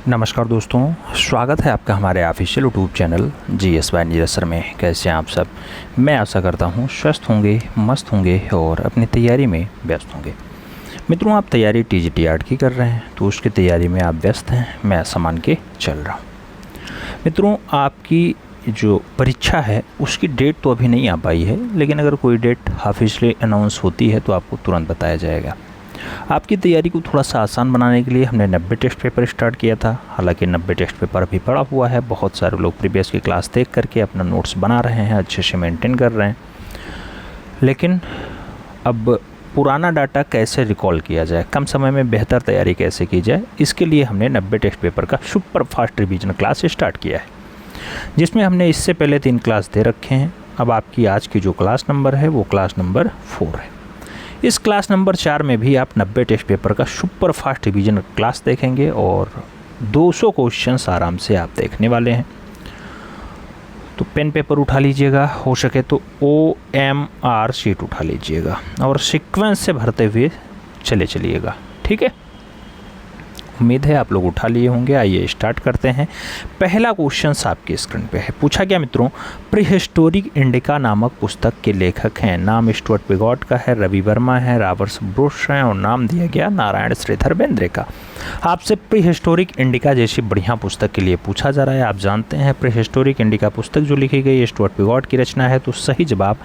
नमस्कार दोस्तों, स्वागत है आपका हमारे official YouTube channel GSY Neeraj sir में। कैसे हैं आप सब? मैं आशा करता हूं स्वस्थ होंगे, मस्त होंगे और अपनी तैयारी में व्यस्त होंगे। मित्रों, आप तैयारी TGT की कर रहे हैं तो उसकी तैयारी में आप व्यस्त हैं, मैं ऐसा मान के चल रहा हूँ। मित्रों, आपकी जो परीक्षा है उसकी डेट तो अभी नहीं आ पाई है, लेकिन अगर कोई डेट ऑफिशियली अनाउंस होती है तो आपको तुरंत बताया जाएगा। आपकी तैयारी को थोड़ा सा आसान बनाने के लिए हमने 90 टेस्ट पेपर स्टार्ट किया था। हालांकि 90 टेस्ट पेपर अभी पड़ा हुआ है, बहुत सारे लोग प्रीवियस की क्लास देख करके अपना नोट्स बना रहे हैं, अच्छे से मेंटेन कर रहे हैं। लेकिन अब पुराना डाटा कैसे रिकॉल किया जाए, कम समय में बेहतर तैयारी कैसे की जाए, इसके लिए हमने 90 टेस्ट पेपर का super fast revision class start किया है, जिसमें हमने इससे पहले 3 क्लास दे रखे हैं। अब आपकी आज की जो क्लास नंबर है वो क्लास नंबर 4 है। इस क्लास नंबर 4 में भी आप 90 टेस्ट पेपर का सुपर फास्ट रिवीजन क्लास देखेंगे और 200 क्वेश्चंस आराम से आप देखने वाले हैं। तो पेन पेपर उठा लीजिएगा, हो सके तो OMR शीट उठा लीजिएगा और सीक्वेंस से भरते हुए चलिएगा, ठीक है। उम्मीद है आप लोग उठा लिए होंगे। आइए स्टार्ट करते हैं। पहला क्वेश्चन आपकी स्क्रीन पे है। पूछा गया मित्रों, प्रीहिस्टोरिक इंडिका नामक पुस्तक के लेखक हैं। नाम स्टुअर्ट पिगॉट का है, रवि वर्मा है, रॉबर्ट ब्रुश है और नाम दिया गया नारायण श्रीधर बेंद्रे का। आपसे प्रीहिस्टोरिक इंडिका जैसी बढ़िया पुस्तक के लिए पूछा जा रहा है। आप जानते हैं प्रीहिस्टोरिक इंडिका पुस्तक जो लिखी गई स्टुअर्ट पिगॉट की रचना है, तो सही जवाब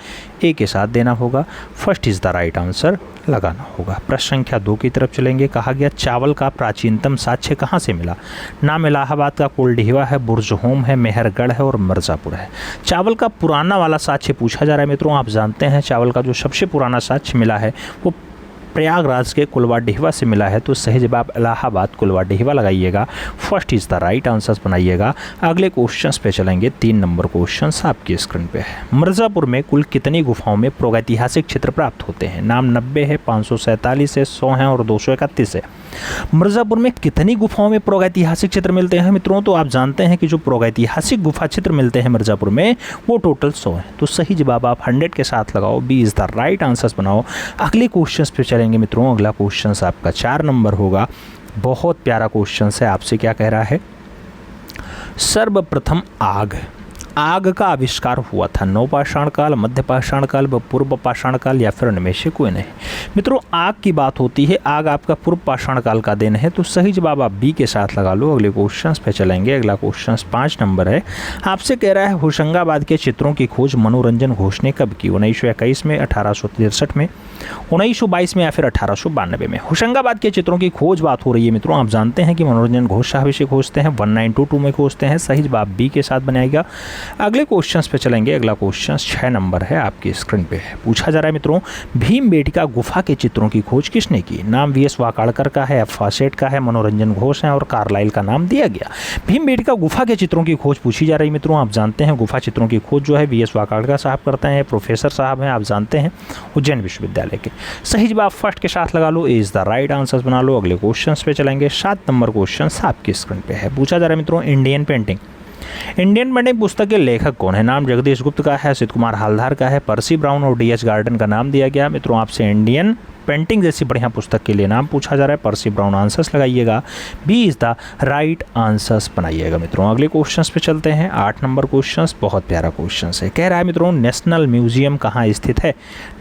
ए के साथ देना होगा। First is the right answer लगाना होगा। प्रश्न संख्या 2 की तरफ चलेंगे। कहा गया चावल का प्राचीनतम साक्ष्य कहाँ से मिला। नाम इलाहाबाद का कुलडीहवा है, बुर्जहोम है, मेहरगढ़ है और मिर्ज़ापुर है। चावल का पुराना वाला साक्ष्य पूछा जा रहा है मित्रों। आप जानते हैं चावल का जो सबसे पुराना साक्ष्य मिला है वो प्रयागराज के कुलवाडीहवा से मिला है, तो सही जवाब इलाहाबाद कुलवाडीहवा लगाइएगा। First is the right answer बनाइएगा। अगले क्वेश्चंस पे चलेंगे। 3 नंबर क्वेश्चंस आपकी स्क्रीन पे है। मिर्ज़ापुर में कुल कितनी गुफाओं में प्रागैतिहासिक चित्र प्राप्त होते हैं। नाम 90 है, 547 है, 100 है और 231 है। मिर्ज़ापुर में कितनी गुफाओं में प्रागैतिहासिक चित्र मिलते हैं मित्रों? तो आप जानते हैं कि जो प्रागैतिहासिक गुफा चित्र मिलते हैं मिर्ज़ापुर में वो टोटल 100 है, तो सही जवाब आप 100 के साथ लगाओ। B is the right answer बनाओ। अगले क्वेश्चन पे चलेंगे मित्रों। अगला क्वेश्चन आपका 4 नंबर होगा। बहुत प्यारा क्वेश्चन है। आपसे क्या कह रहा है? सर्वप्रथम आग का आविष्कार हुआ था नवपाषाण काल, मध्य पाषाण काल, पूर्व पाषाण काल या फिर उनमें से कोई नहीं। मित्रों, आग की बात होती है, आग आपका पूर्व पाषाण काल का दिन है, तो सही जवाब आप बी के साथ लगा लो। अगले क्वेश्चन पे चलेंगे। अगला क्वेश्चन 5 नंबर है। आपसे कह रहा है होशंगाबाद के चित्रों की खोज मनोरंजन घोष ने कब की। 1921 में, 1863 में, 1922 में या फिर 1892 में। होशंगाबाद के चित्रों की खोज बात हो रही है मित्रों। आप जानते हैं कि मनोरंजन घोष साहब इसे खोजते हैं, 1922 में खोजते हैं। सही जवाब बी के साथ बनाएगा। अगले क्वेश्चंस पे चलेंगे। अगला क्वेश्चन 6 नंबर है, आपकी स्क्रीन पे है। पूछा जा रहा है मित्रों, भीमबेटका गुफा के चित्रों की खोज किसने की। नाम VS वाकाड़कर का है, फासेट का है, मनोरंजन घोष है और कार्लाइल का नाम दिया गया। भीमबेटका गुफा के चित्रों की खोज पूछी जा रही मित्रों। आप जानते हैं गुफा चित्रों की खोज जो है VS वाकाड़कर साहब करते हैं, प्रोफेसर साहब हैं, आप जानते हैं, उज्जैन विश्वविद्यालय के। सही जवाब फर्स्ट के साथ लगा लो। इज द राइट आंसर बना लो। अगले क्वेश्चन पे चलेंगे। 7 नंबर क्वेश्चन आपकी स्क्रीन पे है। पूछा जा रहा है मित्रों, इंडियन पेंटिंग पुस्तक के लेखक कौन है। नाम जगदीश गुप्त का है, असित कुमार हालदार का है, पर्सी ब्राउन और DS गार्डन का नाम दिया गया। मित्रों, आपसे इंडियन पेंटिंग जैसी बढ़िया पुस्तक के लिए नाम पूछा जा रहा है, पर्सी ब्राउन आंसर्स लगाइएगा। B is the right answers बनाइएगा मित्रों। अगले क्वेश्चंस पे चलते हैं। 8 नंबर क्वेश्चंस बहुत प्यारा क्वेश्चन है। कह रहा है मित्रों, नेशनल म्यूजियम कहाँ स्थित है।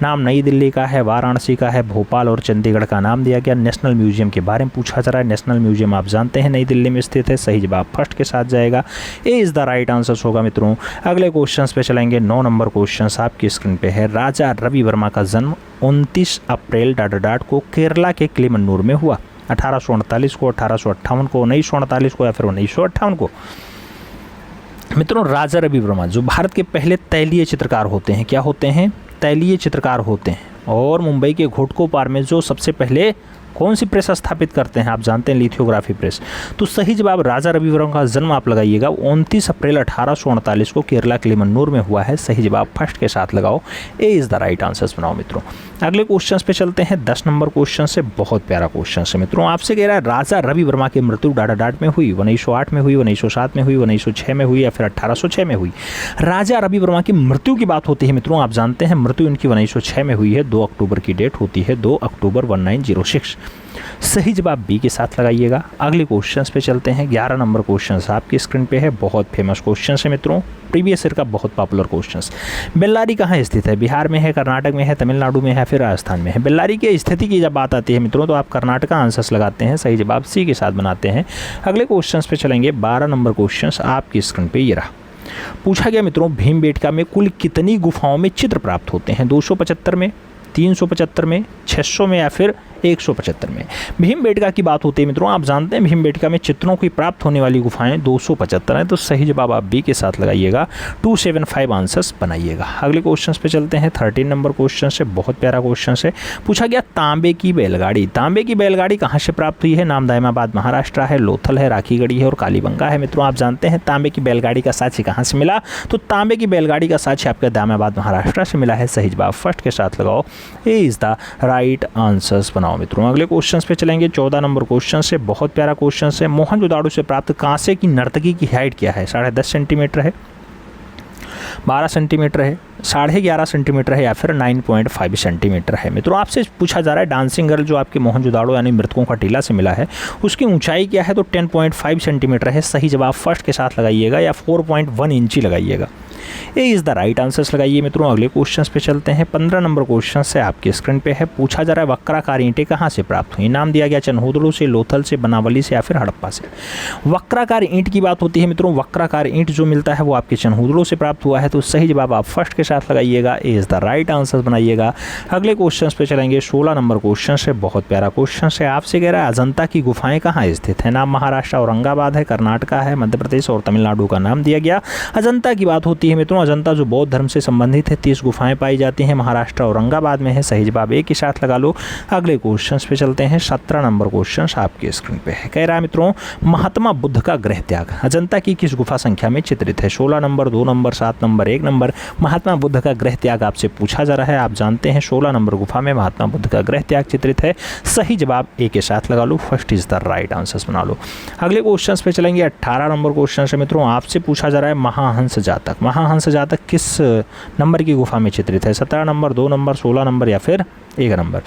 नाम नई दिल्ली का है, वाराणसी का है, भोपाल और चंडीगढ़ का नाम दिया गया। नेशनल म्यूजियम के बारे में पूछा जा रहा है। नेशनल म्यूजियम आप जानते हैं नई दिल्ली में स्थित है। सही जवाब फर्स्ट के साथ जाएगा। ए इज द राइट आंसर होगा मित्रों। अगले क्वेश्चन पे चलेंगे। 9 नंबर क्वेश्चन आपकी स्क्रीन पे है। राजा रवि वर्मा का जन्म 29 अप्रैल को केरला के किलिमन्नूर में हुआ। 1839 को, 1858 को, 1948 को या फिर 1958 को। मित्रों, राजा रवि वर्मा जो भारत के पहले तैलीय चित्रकार होते हैं, क्या होते हैं? तैलीय चित्रकार होते हैं। और मुंबई के घोटको पार में जो सबसे पहले कौन सी प्रेस स्थापित करते हैं, आप जानते हैं, लिथोग्राफी प्रेस। तो सही जवाब राजा रवि वर्मा का जन्म आप लगाइएगा 29 अप्रैल 1848 को केरला किलिमन्नूर में हुआ है। सही जवाब फर्स्ट के साथ लगाओ। ए इज द राइट आंसर बनाओ मित्रों। अगले क्वेश्चन पे चलते हैं। 10 नंबर क्वेश्चन से बहुत प्यारा क्वेश्चन है मित्रों। आपसे कह रहा है राजा रवि वर्मा की मृत्यु डाडाडाट में हुई। 1908 में हुई, 1907 में हुई, 1906 में हुई या फिर 1806 में हुई। राजा रवि वर्मा की मृत्यु की बात होती है मित्रों। आप जानते हैं मृत्यु इनकी 1906 में हुई है। 2 अक्टूबर की डेट होती है, 2 अक्टूबर 1906। सही जवाब बी के साथ लगाइएगा। अगले क्वेश्चन पे चलते हैं। 11 नंबर क्वेश्चन आपकी स्क्रीन पे है। बहुत फेमस क्वेश्चन है मित्रों, प्रीवियस ईयर का बहुत पॉपुलर क्वेश्चन। बेल्लारी कहाँ स्थित है? बिहार में है, कर्नाटक में है, तमिलनाडु में है, फिर राजस्थान में है। बेल्लारी की स्थिति की जब बात आती है मित्रों तो आप कर्नाटक आंसर्स लगाते हैं, सही जवाब सी के साथ बनाते हैं। अगले क्वेश्चन पे चलेंगे। 12 नंबर क्वेश्चन आपकी स्क्रीन पे ये रहा। पूछा गया मित्रों भीमबेटका में कुल कितनी गुफाओं में चित्र प्राप्त होते हैं? 275 में, 375 में, 600 में या फिर 175 में। भीमबेटका की बात होती है मित्रों, आप जानते हैं भीमबेटका में चित्रों की प्राप्त होने वाली गुफाएं 275 हैं, तो सही जवाब आप बी के साथ लगाइएगा। 275 आंसर्स बनाइएगा। अगले क्वेश्चन पे चलते हैं। 13 नंबर क्वेश्चन से बहुत प्यारा क्वेश्चन है। पूछा गया तांबे की बैलगाड़ी। तांबे की बैलगाड़ी कहाँ से प्राप्त हुई है? नामदायमाबाद महाराष्ट्र है, लोथल है, राखीगढ़ी है और कालीबंगा है। मित्रों आप जानते हैं तांबे की बैलगाड़ी का साक्षी कहाँ से मिला? तो तांबे की बैलगाड़ी का साक्षी आपका दामाबाद महाराष्ट्र से मिला है। सही जवाब फर्स्ट के साथ लगाओ, ए इज द राइट आंसर्स बनाओ मित्रों। अगले क्वेश्चन पे चलेंगे। 14 नंबर क्वेश्चन से बहुत प्यारा क्वेश्चन है। मोहनजोदाड़ो से प्राप्त कांसे की नर्तकी की हाइट क्या है? 10.5 सेंटीमीटर है, 12 सेंटीमीटर है, 11.5 सेंटीमीटर है या फिर 9.5 सेंटीमीटर है। मित्रों आपसे पूछा जा रहा है डांसिंग गर्ल जो आपके मोहनजोदाड़ो यानी मृतकों का टीला से मिला है उसकी ऊंचाई क्या है? तो 10.5 सेंटीमीटर है। सही जवाब फर्स्ट के साथ लगाइएगा या 4.1 इंची लगाइएगा। A is the right answers लगाइए मित्रों। अगले क्वेश्चन पे चलते हैं। 15 नंबर क्वेश्चन से आपकी स्क्रीन पे है। पूछा जा रहा है वक्राकार ईंटें कहाँ से प्राप्त हुई? नाम दिया गया चनहूदड़ो से, लोथल से, बनावली से या फिर हड़प्पा से। वक्राकार ईंट की बात होती है मित्रों, वक्राकार ईंट जो मिलता है वो आपके चनहूदड़ो से प्राप्त हुआ है, तो सही जवाब आप फर्स्ट के साथ लगाइएगा। A is the right answer बनाइएगा। अगले क्वेश्चन पे चलेंगे। 16 नंबर क्वेश्चन से बहुत प्यारा क्वेश्चन है। आपसे कह रहा है अजंता की गुफाएं कहाँ स्थित है? नाम महाराष्ट्र औरंगाबाद है, कर्नाटका है, मध्य प्रदेश और तमिलनाडु का नाम दिया गया। अजंता की बात होती है मित्रों, अजंता जो बौद्ध धर्म से संबंधित है, 30 गुफाएं पाई जाती हैं, महाराष्ट्र औरंगाबाद में है। सही जवाब एक के साथ लगा लो। अगले क्वेश्चन पे चलते हैं। 17 नंबर क्वेश्चन आपकी स्क्रीन पे है। कह रहा है मित्रों महात्मा बुद्ध का गृह त्याग अजंता की किस गुफा संख्या में चित्रित है? 16 number, 2 number, 7 number, 1 number. Mahatma Buddha का गृह त्याग आपसे पूछा जा रहा है। आप जानते हैं 16 नंबर गुफा में महात्मा बुद्ध का गृह त्याग चित्रित है। सही जवाब ए के साथ लगा लो। First is the right answer बना लो। अगले क्वेश्चन पे चलेंगे। 18 नंबर क्वेश्चन है मित्रों, आपसे पूछा जा रहा है महाहंस जातक। महाहंस जातक किस नंबर की गुफा में चित्रित है? 17 नंबर, 2 नंबर, 16 नंबर या फिर 1 नंबर।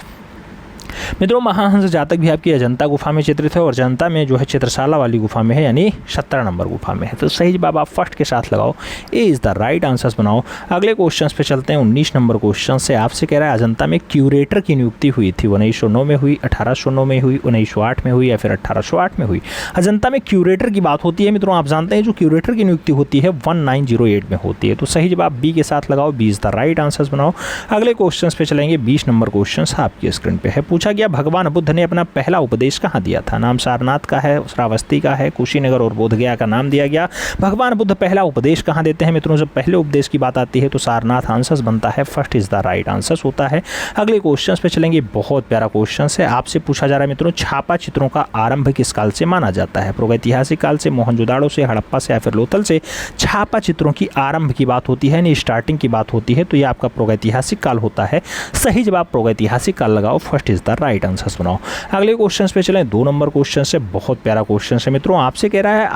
मित्रों महाहंस जातक भी आपकी अजंता गुफा में चित्रित है और अजंता में जो है चित्रशाला वाली गुफा में है, यानी 17 नंबर गुफा में है। तो सही जवाब आप फर्स्ट के साथ लगाओ। A is the right answers बनाओ। अगले क्वेश्चन पे चलते हैं। 19 नंबर क्वेश्चन से आपसे कह रहा है अजंता में क्यूरेटर की नियुक्ति हुई थी? 1909 में हुई, 1809 में हुई, 1908 में हुई या फिर 1808 में हुई। अजंता में क्यूरेटर की बात होती है मित्रों, आप जानते हैं जो क्यूरेटर की नियुक्ति होती है 1908 में होती है। तो सही जवाब बी के साथ लगाओ। B is the right answers बनाओ। अगले क्वेश्चन पे चलेंगे। 20 नंबर क्वेश्चन आपकी स्क्रीन पे है। पूछा गया भगवान बुद्ध ने अपना पहला उपदेश कहाँ दिया था? नाम सारनाथ का है, श्रावस्ती का है, कुशीनगर और बोधगया का नाम दिया गया। भगवान बुद्ध पहला उपदेश कहाँ देते हैं मित्रों? जब पहले उपदेश की बात आती है तो सारनाथ आंसर्स बनता है। First is the right answers होता है। अगले क्वेश्चन पे चलेंगे। बहुत प्यारा क्वेश्चन है। आपसे पूछा जा रहा है मित्रों छापा चित्रों का आरंभ किस काल से माना जाता है? प्रागैतिहासिक काल से, मोहनजोदाड़ो से, हड़प्पा से या फिर लोथल से। छापा चित्रों की आरंभ की बात होती है, यानी स्टार्टिंग की बात होती है, तो ये आपका प्रागैतिहासिक काल होता है। सही जवाब प्रागैतिहासिक काल लगाओ। First is the right answers बनाओ। अगले क्वेश्चन पे चलें। 2 नंबर क्वेश्चन से बहुत प्यारा क्वेश्चन है मित्रों, आपसे कह रहा है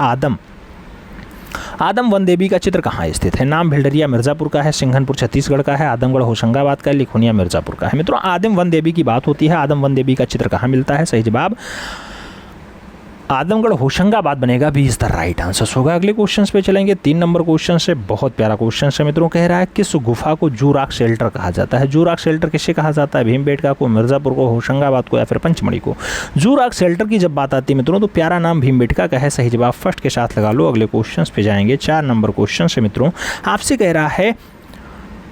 आदम वन देवी का चित्र कहाँ स्थित है? नाम भिलडरिया मिर्जापुर का है, सिंघनपुर छत्तीसगढ़ का है, आदमगढ़ होशंगाबाद का है, लिखोनिया मिर्जापुर का है। मित्रों आदम वन देवी की बात होती है। आदम वन देवी का चित्र कहाँ मिलता है? सही जवाब आदमगढ़ होशंगाबाद बनेगा। B is the right answer होगा। अगले क्वेश्चन पे चलेंगे। 3 नंबर क्वेश्चन से बहुत प्यारा क्वेश्चन है मित्रों, कह रहा है किस गुफा को जूराक शेल्टर कहा जाता है? जूराक शेल्टर किसे कहा जाता है? भीमबेटका को, मिर्जापुर को, होशंगाबाद को या फिर पंचमढ़ी को। जूराक शेल्टर की जब बात आती है मित्रों तो प्यारा नाम भीमबेटका का है। सही जवाब फर्स्ट के साथ लगा लो। अगले क्वेश्चन पे जाएंगे। 4 नंबर क्वेश्चन से मित्रों, आपसे कह रहा है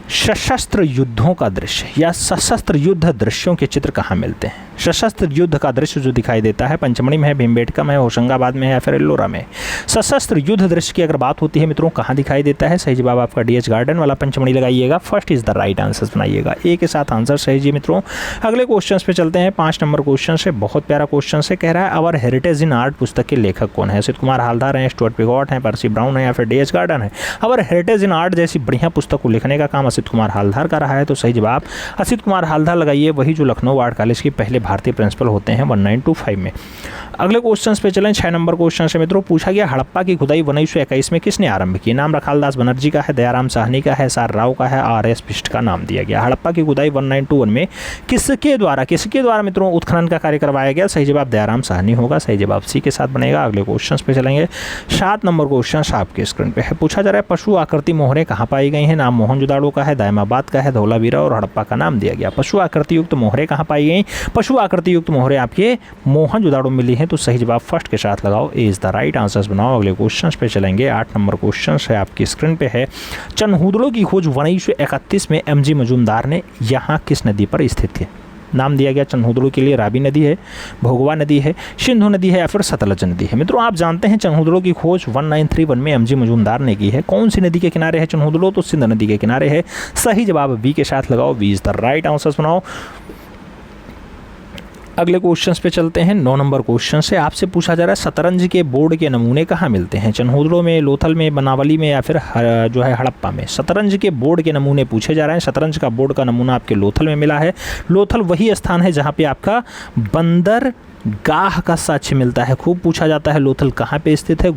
सशस्त्र युद्धों का दृश्य या सशस्त्र युद्ध दृश्यों के चित्र कहाँ मिलते हैं? सशस्त्र युद्ध का दृश्य जो दिखाई देता है पंचमढ़ी में है, भीमबेटका में है, होशंगाबाद में है या फिर एल्लोरा में। सशस्त्र युद्ध दृश्य की अगर बात होती है मित्रों कहाँ दिखाई देता है? सही जवाब आपका डीएच गार्डन वाला पंचमढ़ी लगाइएगा। First is the right answer बनाइएगा। ए के साथ आंसर सही जी मित्रों। अगले क्वेश्चन पे चलते हैं। 5 नंबर क्वेश्चन से बहुत प्यारा क्वेश्चन से, कह रहा है अवर हेरिटेज इन आर्ट पुस्तक के लेखक कौन है? असित कुमार हालदार हैं, स्टुअर्ट पिगॉट हैं, पर्सी ब्राउन है या फिर डीएच गार्डन है। अवर हेरिटेज इन आर्ट जैसी बढ़िया पुस्तक को लिखने का काम असित असित कुमार हालदार का रहा है, तो सही जवाब असित कुमार हालदार लगाइए, वही जो लखनऊ आर्ट कॉलेज के पहले भारतीय प्रिंसिपल होते हैं 1925 में। अगले क्वेश्चन पे चलें। 6 नंबर क्वेश्चन से मित्रों पूछा गया हड़प्पा की खुदाई 1921 में किसने आरंभ की? नाम रखालदास बनर्जी का है, दयाराम साहनी का है, सार राव का है, आर.एस. बिष्ट का नाम दिया गया। हड़प्पा की खुदाई 1921 में किसके द्वारा मित्रों उत्खनन का कार्य करवाया गया? सही जवाब दयाराम साहनी होगा, सही जवाब सी के साथ बनेगा। अगले क्वेश्चन पे चलेंगे। 7 नंबर क्वेश्चन आपके स्क्रीन पे है। पूछा जा रहा है पशु आकृति मोहरें कहाँ पाई गई हैं? नाम मोहनजोदाड़ो का है, दायमाबाद का है, धौलावीरा और हड़प्पा का नाम दिया गया। पशु आकृति युक्त मोहरें कहाँ पाई गई? पशु आकृति युक्त मोहरें आपके मोहनजोदाड़ो मिली हैं, तो सही जवाब फर्स्ट के साथ लगाओ, ए इज द राइट आंसर्स बनाओ। अगले क्वेश्चन पे चलेंगे। 8 नंबर क्वेश्चन है आपकी स्क्रीन पे है। चनहूदड़ो की खोज 1931 में एम.जी. मजूमदार ने यहाँ किस नदी पर स्थित है? नाम दिया गया चनहूदड़ो के लिए रावी नदी है, भोगवा नदी है, सिंधु नदी है या फिर सतलज नदी है। मित्रों आप जानते हैं चनहूदड़ो की खोज 1931 में एम.जी. मजूमदार ने की है। कौन सी नदी के किनारे है चनहूदड़ो? तो सिंध नदी के किनारे है, सही जवाब बी के साथ लगाओ, B is the right answers बनाओ। अगले क्वेश्चंस पे चलते हैं। 9 नंबर क्वेश्चन से आपसे पूछा जा रहा है शतरंज के बोर्ड के नमूने कहाँ मिलते हैं? चनहूदड़ो में, लोथल में, बनावली में या फिर जो है हड़प्पा में। शतरंज के बोर्ड के नमूने पूछे जा रहे हैं। शतरंज का बोर्ड का नमूना आपके लोथल में मिला है। लोथल वही स्थान है जहाँ पे आपका बंदरगाह का साक्ष्य मिलता है। खूब पूछा जाता है लोथल कहाँ पे स्थित है?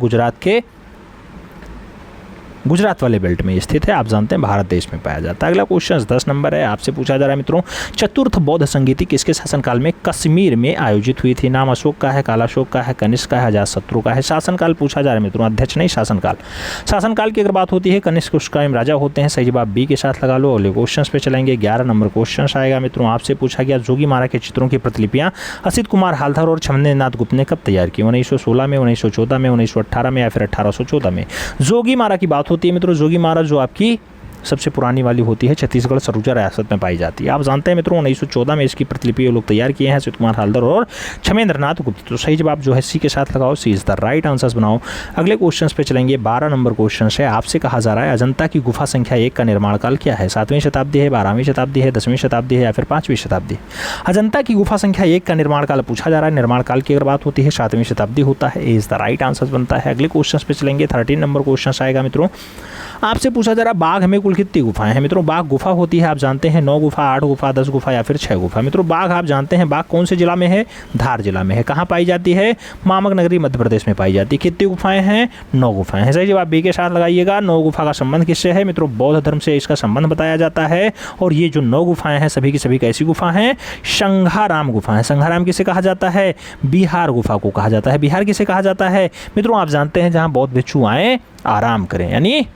गुजरात वाले बेल्ट में स्थित है। आप जानते हैं भारत देश में पाया जाता है। अगला क्वेश्चन 10 नंबर है। आपसे पूछा जा रहा है मित्रों चतुर्थ बौद्ध संगीति किसके शासनकाल में कश्मीर में आयोजित हुई थी? नाम अशोक का है, कालाशोक का है, कनिष्क का है, अजातशत्रु का है। शासनकाल पूछा जा रहा है मित्रों, अध्यक्ष नहीं शासनकाल। शासनकाल की अगर बात होती है कनिष्क उस टाइम राजा होते हैं, सही जवाब बी के साथ लगा लो। अगले क्वेश्चन पे चलेंगे। 11 नंबर क्वेश्चन आएगा मित्रों। आपसे पूछा गया जोगी मारा के चित्रों की प्रतिलिपियां असित कुमार हालदार और छमनेन्द्रनाथ गुप्त ने कब तैयार की? 1916 में, 1914 में, 1918 में या फिर 1814 में। जोगी मारा की बात होती है मित्रों, जोगी मारा जो आपकी सबसे पुरानी वाली होती है छत्तीसगढ़ सरूजा रियासत में पाई जाती है। आप जानते हैं मित्रों 1914 में इसकी प्रतिलिपि लोग तैयार किए हैं असित कुमार हालदार और छमेंद्रनाथ गुप्त। तो सही जवाब जो है सी के साथ लगाओ, सी इज द राइट आंसर्स बनाओ। अगले क्वेश्चन पे चलेंगे। 12 नंबर क्वेश्चन है। आपसे कहा जा रहा है अजंता की गुफा संख्या 1 का निर्माण काल क्या है? 7वीं शताब्दी है, 12वीं शताब्दी है, 10वीं शताब्दी है या फिर 5वीं शताब्दी? अजंता की गुफा संख्या 1 का निर्माण काल पूछा जा रहा है। निर्माण काल की अगर बात होती है 7वीं शताब्दी होता है, इज द राइट आंसर्स बनता है। अगले क्वेश्चन पे चलेंगे। 13 नंबर क्वेश्चन आएगा मित्रों। आपसे पूछा जा रहा है बाघ में कुल कितनी गुफाएं हैं? मित्रों बाघ गुफा होती है आप जानते हैं 9 गुफा, 8 गुफा, 10 गुफा या फिर 6 गुफा। मित्रों बाघ आप जानते हैं बाघ कौन से जिला में है? धार जिला में है। कहाँ पाई जाती है? मामक नगरी मध्य प्रदेश में पाई जाती है। कितनी गुफाएं हैं? 9 गुफाएं हैं। सही जवाब बी के साथ लगाइएगा। 9 गुफा का संबंध किससे है? मित्रों बौद्ध धर्म से इसका संबंध बताया जाता है। और ये जो 9 गुफाएं हैं सभी की सभी कैसी गुफा हैं? संघाराम गुफा है। संघाराम किसे कहा जाता है? बिहार गुफा को कहा जाता है। बिहार किसे कहा जाता है? मित्रों आप जानते हैं जहाँ बौद्ध भिक्षु आए आराम करें, यानी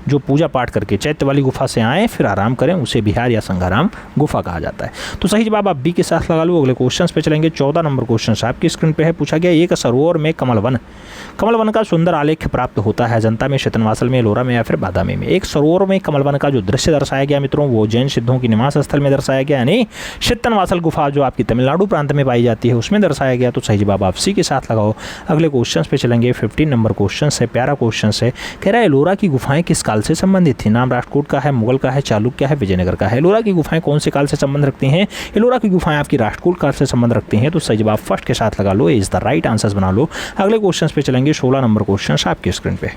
जो पूजा पाठ करके चैत्य वाली गुफा से आए फिर आराम करें, उसे बिहार या संघाराम गुफा कहा जाता है। तो सही जवाब आप बी के साथ लगा लो। अगले क्वेश्चन पे चलेंगे। 14 नंबर क्वेश्चन आपकी स्क्रीन पे है। पूछा गया एक सरोवर में कमलवन का सुंदर आलेख प्राप्त होता है जनता में, शेतनवासल में, एलोरा में या फिर बादामी में। एक सरोवर में कमलवन का जो दृश्य दर्शाया गया मित्रों वो जैन सिद्धों की निवास स्थल में दर्शाया गया, यानी शेतनवासल गुफा जो आपकी तमिलनाडु प्रांत में पाई जाती है उसमें दर्शाया गया। तो सही जवाब आप सी के साथ लगाओ। अगले क्वेश्चन पे चलेंगे। 15 नंबर क्वेश्चन है। प्यारा क्वेश्चन है। कह रहा है एलोरा की गुफाएं किस काल से संबंधित थी? नाम राष्ट्रकूट का है, मुगल का है, चालुक्य का है, विजयनगर का है। एलोरा की गुफाएं कौन से काल से संबंध रखती हैं? एलोरा की गुफाएं आपकी राष्ट्रकूट काल से संबंध रखती हैं। तो सही जवाब फर्स्ट के साथ लगा लो, इज द राइट आंसर्स बना लो। अगले क्वेश्चन पे चलेंगे। 16 नंबर क्वेश्चन आपके स्क्रीन पे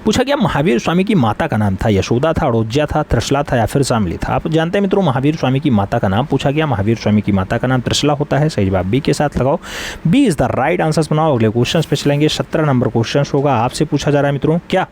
पूछा गया महावीर स्वामी की माता का नाम था यशोदा था, अड़ोज्या था, त्रिशला था या फिर शामली था। आप जानते हैं मित्रों महावीर स्वामी की माता का नाम पूछा गया। महावीर स्वामी की माता का नाम त्रिशला होता है। सही जवाब बी के साथ लगाओ, B is the right answers बनाओ। अगले क्वेश्चन पे चलेंगे। 17 नंबर क्वेश्चन होगा। आपसे पूछा जा रहा है मित्रों क्या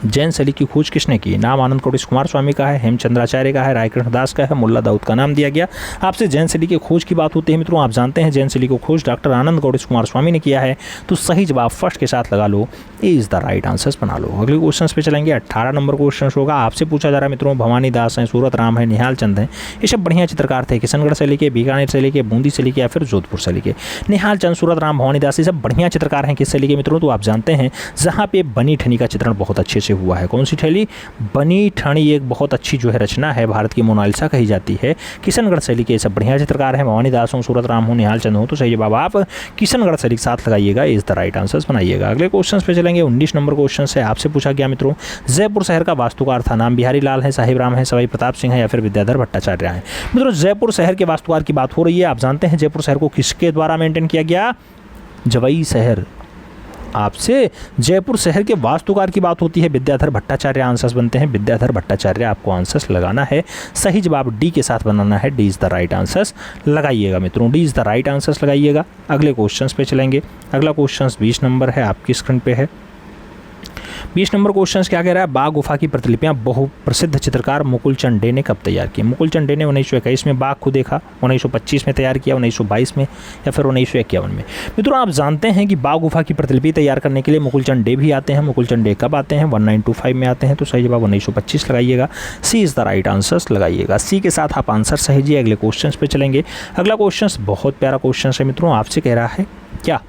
जैन शैली की खोज किसने की? नाम आनंद कोटिश कुमार स्वामी का है, हेमचंद्राचार्य का है, रायकृष्ण दास का है, मुल्ला दाऊद का नाम दिया गया। आपसे जैन शैली की खोज की बात होती है मित्रों, आप जानते हैं जैन शैली को खोज डॉक्टर आनंद कोटिश कुमार स्वामी ने किया है। तो सही जवाब फर्स्ट के साथ लगा लो, ए इज द राइट आंसर्स बना लो। अगले क्वेश्चन पे चलेंगे। 18 नंबर क्वेश्चन होगा। आपसे पूछा जा रहा है मित्रों भवानी दास हैं, सूरत राम है, निहाल चंद हैं, ये सब बढ़िया चित्रकार थे। किशनगढ़ शैली के, बीकानेर शैली के, बूंदी शैली के या फिर जोधपुर शैली के। निहाल चंद, सूरत राम, भवानी दास ये सब बढ़िया चित्रकार हैं। किस शैली के मित्रों? तो आप जानते हैं जहाँ पे बनी ठनी का चित्रण बहुत अच्छे से हुआ है। कौन सी शैली? बनी ठनी एक बहुत अच्छी जो है रचना है, भारत की मोनालिसा कही जाती है। किशनगढ़ शैली के सब बढ़िया चित्रकार हैं। भवानी दास हो, सूरत राम हो, निहाल चंद हो। तो सही जवाब आप किशनगढ़ शैली के साथ लगाइएगा, इज द राइट आंसर्स बनाइएगा। अगले क्वेश्चन पे चलेंगे। 19 नंबर क्वेश्चन से आपसे पूछा गया मित्रों जयपुर शहर का वास्तुकार था। नाम बिहारी लाल है, साहिब राम है, सवाई प्रताप सिंह है या फिर विद्याधर भट्टाचार्य है। मित्रों जयपुर शहर के वास्तुकार की बात हो रही है। आप जानते हैं जयपुर शहर को किसके द्वारा मेंटेन किया गया? जवई शहर आपसे जयपुर शहर के वास्तुकार की बात होती है, विद्याधर भट्टाचार्य आंसर्स बनते हैं, विद्याधर भट्टाचार्य आपको आंसर्स लगाना है। सही जवाब डी के साथ बनाना है, D is the right answers लगाइएगा मित्रों, D is the right answers लगाइएगा। अगले क्वेश्चन पे चलेंगे। अगला क्वेश्चन 20 नंबर है, आपकी स्क्रीन पे है। 20 नंबर क्वेश्चन क्या कह रहा है, बाघ गुफा की प्रतिलिपियां बहुप्रसिद्ध चित्रकार मुकुल चंद डे ने कब तैयार की? मुकुल चंद डे ने 1921 में बाघ को देखा, 1925 में तैयार किया, 1922 में या फिर 1951 में। मित्रों आप जानते हैं कि बाघ गुफा की प्रतिलिपि तैयार करने के लिए मुकुल चंद डे भी आते हैं। मुकुल चंद डे कब आते हैं? 1925 में आते हैं, तो सही जवाब 1925 लगाइएगा, सी इज़ द राइट आंसर्स लगाइएगा। सी के साथ आप आंसर सहेजिए। अगले क्वेश्चन पे चलेंगे। अगला क्वेश्चन बहुत प्यारा क्वेश्चन है मित्रों, आपसे कह रहा है क्या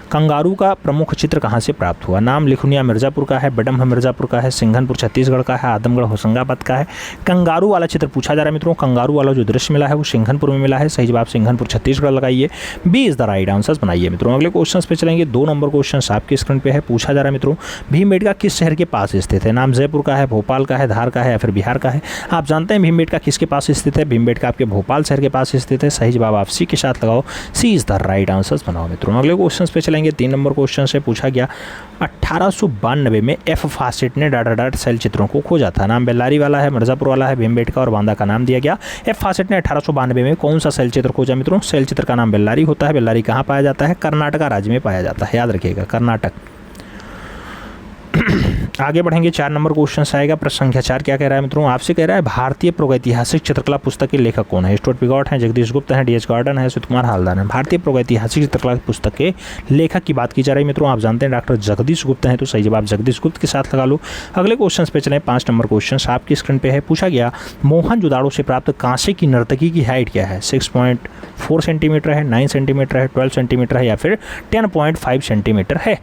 कंगारू का प्रमुख चित्र कहाँ से प्राप्त हुआ? नाम लिखुनिया मिर्ज़ापुर का है, बडम्ह मिर्ज़ापुर का है, सिंघनपुर छत्तीसगढ़ का है, आदमगढ़ होशंगाबाद का है। कंगारू वाला चित्र पूछा जा रहा है मित्रों, कंगारू वाला जो दृश्य मिला है वो सिंघनपुर में मिला है, सही जवाब सिंघनपुर छत्तीसगढ़ लगाइए, B is the right answers बनाइए मित्रों। अगले क्वेश्चन पे चलेंगे। 2 नंबर क्वेश्चन आपकी स्क्रीन पे है, पूछा जा रहा है मित्रों भीमबेटका किस शहर के पास स्थित है? नाम जयपुर का है, भोपाल का है, धार का है या फिर बिहार का है। आप जानते हैं भीमबेटका किसके पास स्थित है? भीमबेटका आपके भोपाल शहर के पास स्थित है, सही जवाब आप सी के साथ लगाओ, सी इज़ द राइट आंसर्स बनाओ मित्रों। अगले क्वेश्चन पे चलेंगे। 3 नंबर क्वेश्चन से पूछा गया 1892 में एफ फासेट ने डाटा सेल चित्रों को खोजा था। नाम बेल्लारी वाला है, मिर्ज़ापुर वाला है, भीमबेटका और बांदा का नाम दिया गया। एफ फासेट ने 1892 में कौन सा सेल चित्र खोजा मित्रों? सेल चित्र का नाम बेल्लारी होता है। बेल्लारी कहाँ पाया जाता है? कर्नाटका राज्य में पाया जाता है, याद रखिएगा कर्नाटक। आगे बढ़ेंगे। 4 नंबर क्वेश्चन आएगा, प्रश्न संख्या 4 क्या कह रहा है मित्रों? आपसे कह रहा है भारतीय प्रागैतिहासिक चित्रकला पुस्तक के लेखक कौन है? स्टुअर्ट पिगॉट हैं, जगदीश गुप्त हैं, डी.एच. गार्डन है, सुकुमार हालदार हैं। भारतीय प्रागैतिहासिक चित्रकला पुस्तक के लेखक की बात की जा रही है मित्रों। आप जानते हैं डॉक्टर जगदीश गुप्त हैं, तो सही जवाब जगदीश गुप्त के साथ लगा लो। अगले क्वेश्चन पे चलें। 5 नंबर क्वेश्चन आपकी स्क्रीन पे है, पूछा गया मोहनजोदाड़ो से प्राप्त कांसे की नर्तकी की हाइट क्या है? 6.4 सेंटीमीटर है, 9 सेंटीमीटर है, 12 सेंटीमीटर है या फिर 10.5 सेंटीमीटर है।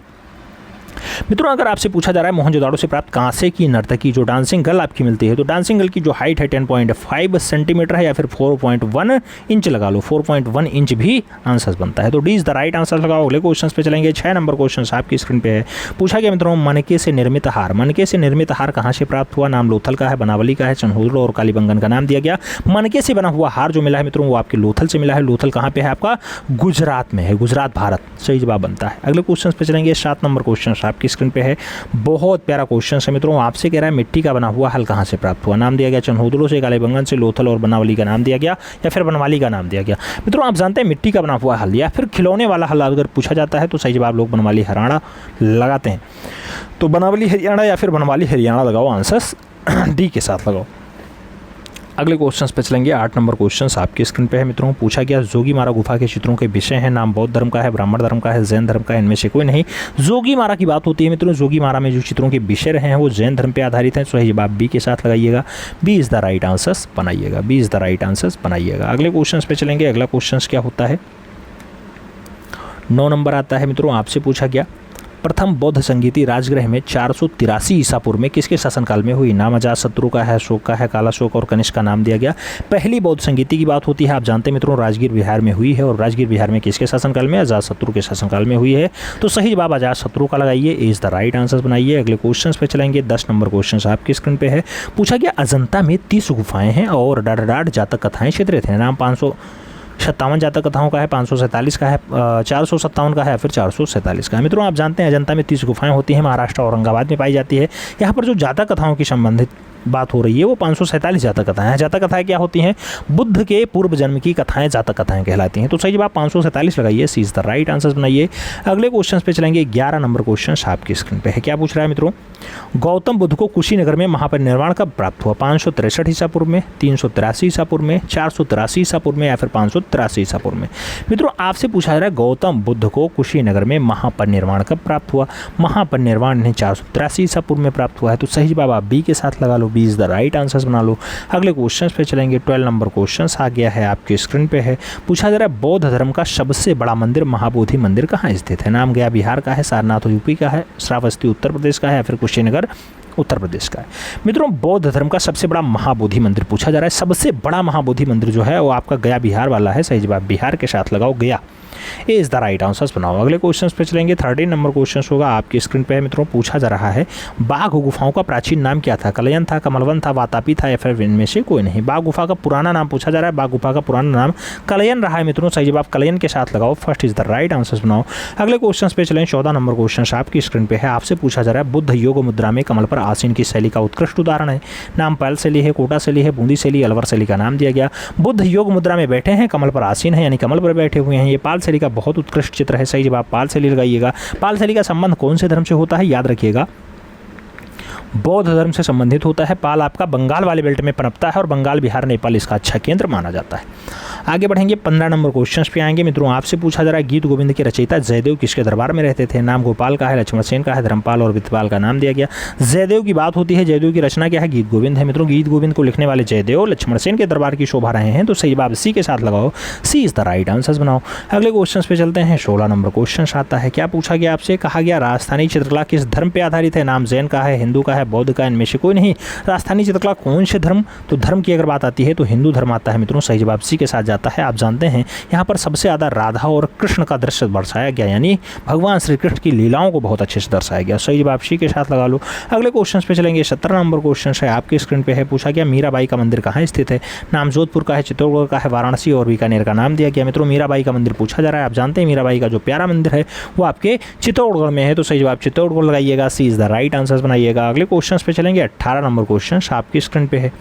मित्रों अगर आपसे पूछा जा रहा है मोहनजोदाड़ो से प्राप्त कांसे की नर्तकी जो डांसिंग गर्ल आपकी मिलती है, तो डांसिंग गर्ल की जो हाइट है 10.5 सेंटीमीटर है या फिर 4.1 इंच लगा लो, 4.1 इंच भी आंसर बनता है, तो D is the right answer लगाओ। अगले क्वेश्चन पे चलेंगे। 6 नंबर क्वेश्चन आपकी स्क्रीन पे है, पूछा गया मित्रों मनके से निर्मित हार। मनके से निर्मित हार कहाँ से प्राप्त हुआ? नाम लोथल का है, बनावली का है, चन्होदड़ और कालीबंगन का नाम दिया गया। मनके से बना हुआ हार जो मिला है मित्रों वो आपके लोथल से मिला है। लोथल कहाँ पे है? आपका गुजरात में है, गुजरात भारत, सही जवाब बनता है। अगले क्वेश्चन पे चलेंगे। 7 नंबर क्वेश्चन आपकी स्क्रीन पे है, बहुत प्यारा क्वेश्चन है मित्रों। आपसे कह रहा है मिट्टी का बना हुआ हल कहाँ से प्राप्त हुआ? नाम दिया गया चन्होदड़ों से, कालीबंगन से, लोथल और बनावली का नाम दिया गया या फिर बनवाली का नाम दिया गया। मित्रों आप जानते हैं मिट्टी का बना हुआ हल या फिर खिलौने वाला हल अगर पूछा जाता है तो सही जवाब लोग बनवाली हरियाणा लगाते हैं, तो बनावली हरियाणा या फिर बनवाली हरियाणा लगाओ, आंसर्स डी के साथ लगाओ। अगले क्वेश्चन पे चलेंगे। 8 नंबर क्वेश्चन आपकी स्क्रीन पे है मित्रों, पूछा गया जोगीमारा गुफा के चित्रों के विषय हैं। नाम बौद्ध धर्म का है, ब्राह्मण धर्म का है, जैन धर्म का है, इनमें से कोई नहीं। जोगीमारा की बात होती है मित्रों, जोगीमारा में जो चित्रों के विषय रहे हैं वो जैन धर्म पे आधारित हैं, सही जवाब बी के साथ लगाइएगा, B is the right answers बनाइएगा, B is the right answers बनाइएगा। अगले क्वेश्चन पे चलेंगे। अगला क्वेश्चन क्या होता है? 9 नंबर आता है मित्रों, आपसे पूछा गया प्रथम बौद्ध संगीति राजगृह में 483 ईसा पूर्व में किसके शासनकाल में हुई? नाम अजातशत्रु का है, अशोक का है, कालाशोक और कनिष्क का नाम दिया गया। पहली बौद्ध संगीति की बात होती है, आप जानते हैं मित्रों राजगीर बिहार में हुई है, और राजगीर बिहार में किसके शासनकाल में? अजातशत्रु के शासनकाल में हुई है, तो सही जवाब अजातशत्रु का लगाइए, इज द राइट आंसर बनाइए। अगले क्वेश्चन पे चलेंगे। 10 नंबर क्वेश्चन आपकी स्क्रीन पे है, पूछा गया अजंता में 30 गुफाएं हैं और डाढ़ जातक कथाएं चित्रित हैं। नाम 557 जातक कथाओं का है, 547 का है, 457 का है या फिर 447 का है। मित्रों आप जानते हैं अजंता में 30 गुफाएं होती हैं, महाराष्ट्र औरंगाबाद में पाई जाती है। यहाँ पर जो जातक कथाओं की संबंधित बात हो रही है वो 547 जातक कथाएं हैं। जातक कथाएं क्या होती हैं? बुद्ध के पूर्व जन्म की कथाएं जातक कथाएं कहलाती हैं, तो सही जवाब 547 लगाइए, सी इज द राइट आंसर बनाइए। अगले क्वेश्चन पे चलेंगे। 11 नंबर क्वेश्चन आपकी स्क्रीन पे है, क्या पूछ रहा है मित्रों? गौतम बुद्ध को कुशीनगर में महापरिनिर्वाण कब प्राप्त हुआ? 563 ईसा पूर्व में, 383 ईसा पूर्व में, 483 ईसा पूर्व में या फिर 583 ईसा पूर्व में। मित्रों आपसे पूछा जा रहा है गौतम बुद्ध को कुशीनगर में महापरिनिर्वाण कब प्राप्त हुआ? महापरिनिर्वाण इन्हें 483 ईसा पूर्व में प्राप्त हुआ है, तो सही जवाब आप बी के साथ लगा लो, B is the right answers बना लो। अगले क्वेश्चन पे चलेंगे। 12 नंबर क्वेश्चन आ गया है आपके स्क्रीन पे है, पूछा जा रहा है बौद्ध धर्म का सबसे बड़ा मंदिर महाबोधि मंदिर कहाँ स्थित है? नाम गया बिहार का है, सारनाथ यूपी का है, श्रावस्ती उत्तर प्रदेश का है या फिर कुशीनगर उत्तर प्रदेश का है। मित्रों बौद्ध धर्म का सबसे बड़ा महाबोधि मंदिर पूछा जा रहा है, सबसे बड़ा महाबोधि मंदिर जो है वो आपका गया बिहार वाला है, सही जवाब बिहार के साथ लगाओ, गया A is the right answers बनाओ। अगले क्वेश्चन पे चलेंगे। 13 नंबर क्वेश्चन होगा आपकी स्क्रीन पे है मित्रों। पूछा जा रहा है बाघ गुफाओं का प्राचीन नाम क्या था? कलयन था, कमलवन था, वातापी था या फिर इनमें से कोई नहीं। बाघ गुफा का पुराना नाम पूछा जा रहा है। बाघ गुफा का पुराना नाम कलयन रहा है मित्रों। सही जवाब कलयन के साथ लगाओ। First is the right answers बनाओ। अगले क्वेश्चन पे चलें। 14 नंबर क्वेश्चन आपकी स्क्रीन पे है। आपसे पूछा जा रहा है बुद्ध योग मुद्रा में कमल पर आसीन की शैली का उत्कृष्ट उदाहरण है। नाम पैल शैली है, कोटा शैली है, बूंदी शैली, अलवर शैली का नाम दिया गया। बुद्ध योग मुद्रा में बैठे हैं, कमल पर आसीन है यानी कमल पर बैठे हुए हैं। ये पाल शैली का बहुत उत्कृष्ट चित्र है। सही जवाब पाल शैली लगाइएगा। पाल शैली का संबंध कौन से धर्म से होता है? याद रखिएगा बौद्ध धर्म से संबंधित होता है। पाल आपका बंगाल वाले बेल्ट में पनपता है और बंगाल, बिहार, नेपाल इसका अच्छा केंद्र माना जाता है। आगे बढ़ेंगे। 15 नंबर क्वेश्चन पे आएंगे मित्रों। आपसे पूछा जा रहा है गीत गोविंद के रचयिता जयदेव किसके दरबार में रहते थे? नाम गोपाल का है, लक्ष्मण सेन का है, धर्मपाल और विद्यपाल का नाम दिया गया। जयदेव की बात होती है। जयदेव की रचना क्या है? गीत गोविंद है मित्रों। गीत गोविंद को लिखने वाले जयदेव लक्ष्मण सेन के दरबार की शोभा रहे हैं। तो सही जवाब सी के साथ लगाओ। सी इज द राइट आंसर्स बनाओ। अगले क्वेश्चन पे चलते हैं। 16 नंबर क्वेश्चन आता है। क्या पूछा गया आपसे? कहा गया राजस्थानी चित्रकला किस धर्म पे आधारित है? नाम जैन का है, हिंदू का है, बौद्ध का, इनमें से कोई नहीं। राजस्थानी चित्रकला कौन से धर्म? तो धर्म की अगर बात आती है तो हिंदू धर्म आता है मित्रों। सही जवाब सी के साथ जाता है। आप जानते हैं यहाँ पर सबसे ज़्यादा राधा और कृष्ण का दृश्य दर्शाया गया, यानी भगवान श्री कृष्ण की लीलाओं को बहुत अच्छे से दर्शाया गया। सही जवाब सी के साथ लगा लो। अगले क्वेश्चन पे चलेंगे। 17 नंबर क्वेश्चन है आपकी स्क्रीन पे है। पूछा गया मीराबाई का मंदिर कहाँ स्थित है? नाम जोधपुर का है, चित्तौड़गढ़ का है, वाराणसी और बीकानेर का नाम दिया गया मित्रों। मीराबाई का मंदिर पूछा जा रहा है। आप जानते हैं मीराबाई का जो प्यारा मंदिर है वो आपके चित्तौड़गढ़ में है। तो सही जवाब चित्तौड़गढ़ लगाइएगा। सी इज द राइट आंसर्स बनाइएगा। अगले क्वेश्चन पे चलेंगे। 18 नंबर क्वेश्चन आपकी स्क्रीन पे है।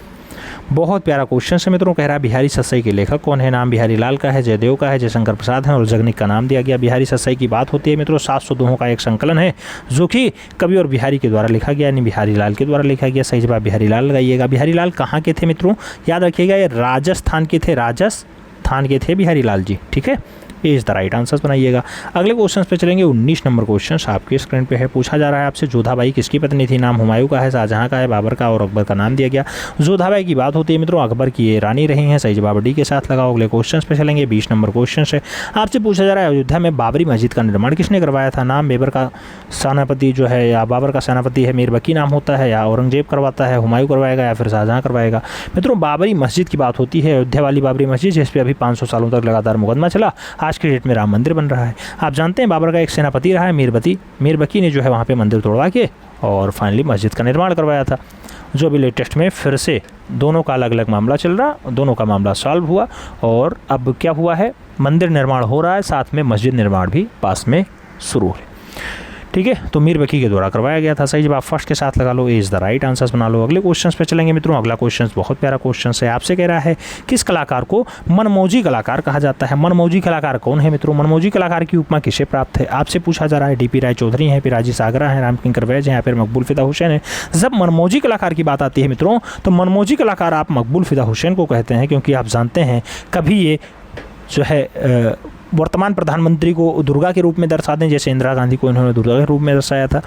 बहुत प्यारा क्वेश्चन है मित्रों। कह रहा है बिहारी ससाई के लेखक कौन है? नाम बिहारी लाल का है, जयदेव का है, जयशंकर प्रसाद है और जगनिक का नाम दिया गया। बिहारी ससाई की बात होती है मित्रों। 700 दोहों का एक संकलन है जो कि कवि और बिहारी के द्वारा लिखा गया, यानी बिहारी लाल के द्वारा लिखा गया। सही जवाब बिहारी लाल लगाइएगा। बिहारी लाल कहाँ के थे मित्रों? याद रखिएगा ये राजस्थान के थे। राजस्थान के थे बिहारी लाल जी। ठीक है, ये इज द राइट आंसर्स बनाइएगा। अगले क्वेश्चन पे चलेंगे। 19 नंबर क्वेश्चन आपके स्क्रीन पे है। पूछा जा रहा है आपसे जोधाबाई किसकी पत्नी थी? नाम हुमायूं का है, शाहजहां का है, बाबर का और अकबर का नाम दिया गया। जोधाबाई की बात होती है मित्रों। अकबर की ये रानी रही हैं। सही जवाब डी के साथ लगाओ। अगले क्वेश्चन पे चलेंगे। 20 नंबर क्वेश्चन है आपसे पूछा जा रहा है अयोध्या में बाबरी मस्जिद का निर्माण किसने करवाया था? नाम बेबर का सेनापति जो है या बाबर का सेनापति है, मीरबकी नाम होता है, या औरंगजेब करवाता है, हुमायूं करवाएगा या फिर शाहजहां करवाएगा। मित्रों बाबरी मस्जिद की बात होती है। अयोध्या वाली बाबरी मस्जिद जिस पे अभी 500 सालों तक लगातार मुकदमा चला, आज के डेट में राम मंदिर बन रहा है। आप जानते हैं बाबर का एक सेनापति रहा है मीरबकी ने जो है वहाँ पे मंदिर तोड़वा के और फाइनली मस्जिद का निर्माण करवाया था। जो अभी लेटेस्ट में फिर से दोनों का अलग अलग मामला चल रहा, दोनों का मामला सॉल्व हुआ और अब क्या हुआ है, मंदिर निर्माण हो रहा है, साथ में मस्जिद निर्माण भी पास में शुरू है। ठीक है, तो मीरबकी के द्वारा करवाया गया था। सही जवाब फर्स्ट के साथ लगा लो। इज द राइट आंसर्स बना लो। अगले क्वेश्चन पे चलेंगे मित्रों। अगला क्वेश्चन बहुत प्यारा क्वेश्चन है। आपसे कह रहा है किस कलाकार को मनमौजी कलाकार कहा जाता है? मनमौजी कलाकार कौन है मित्रों? मनमौजी कलाकार की उपमा किसे प्राप्त है? आपसे पूछा जा रहा है डीपी राय चौधरी हैं, पिराजी सागरा हैं, रामकिंकर वैज हैं या फिर मकबूल फिदा हुसैन है। जब मनमौजी कलाकार की बात आती है मित्रों तो मनमौजी कलाकार आप मकबूल फिदा हुसैन को कहते हैं, क्योंकि आप जानते हैं कभी ये जो है वर्तमान प्रधानमंत्री को दुर्गा के रूप में दर्शा दें, जैसे इंदिरा गांधी को इन्होंने दुर्गा के रूप में दर्शाया था।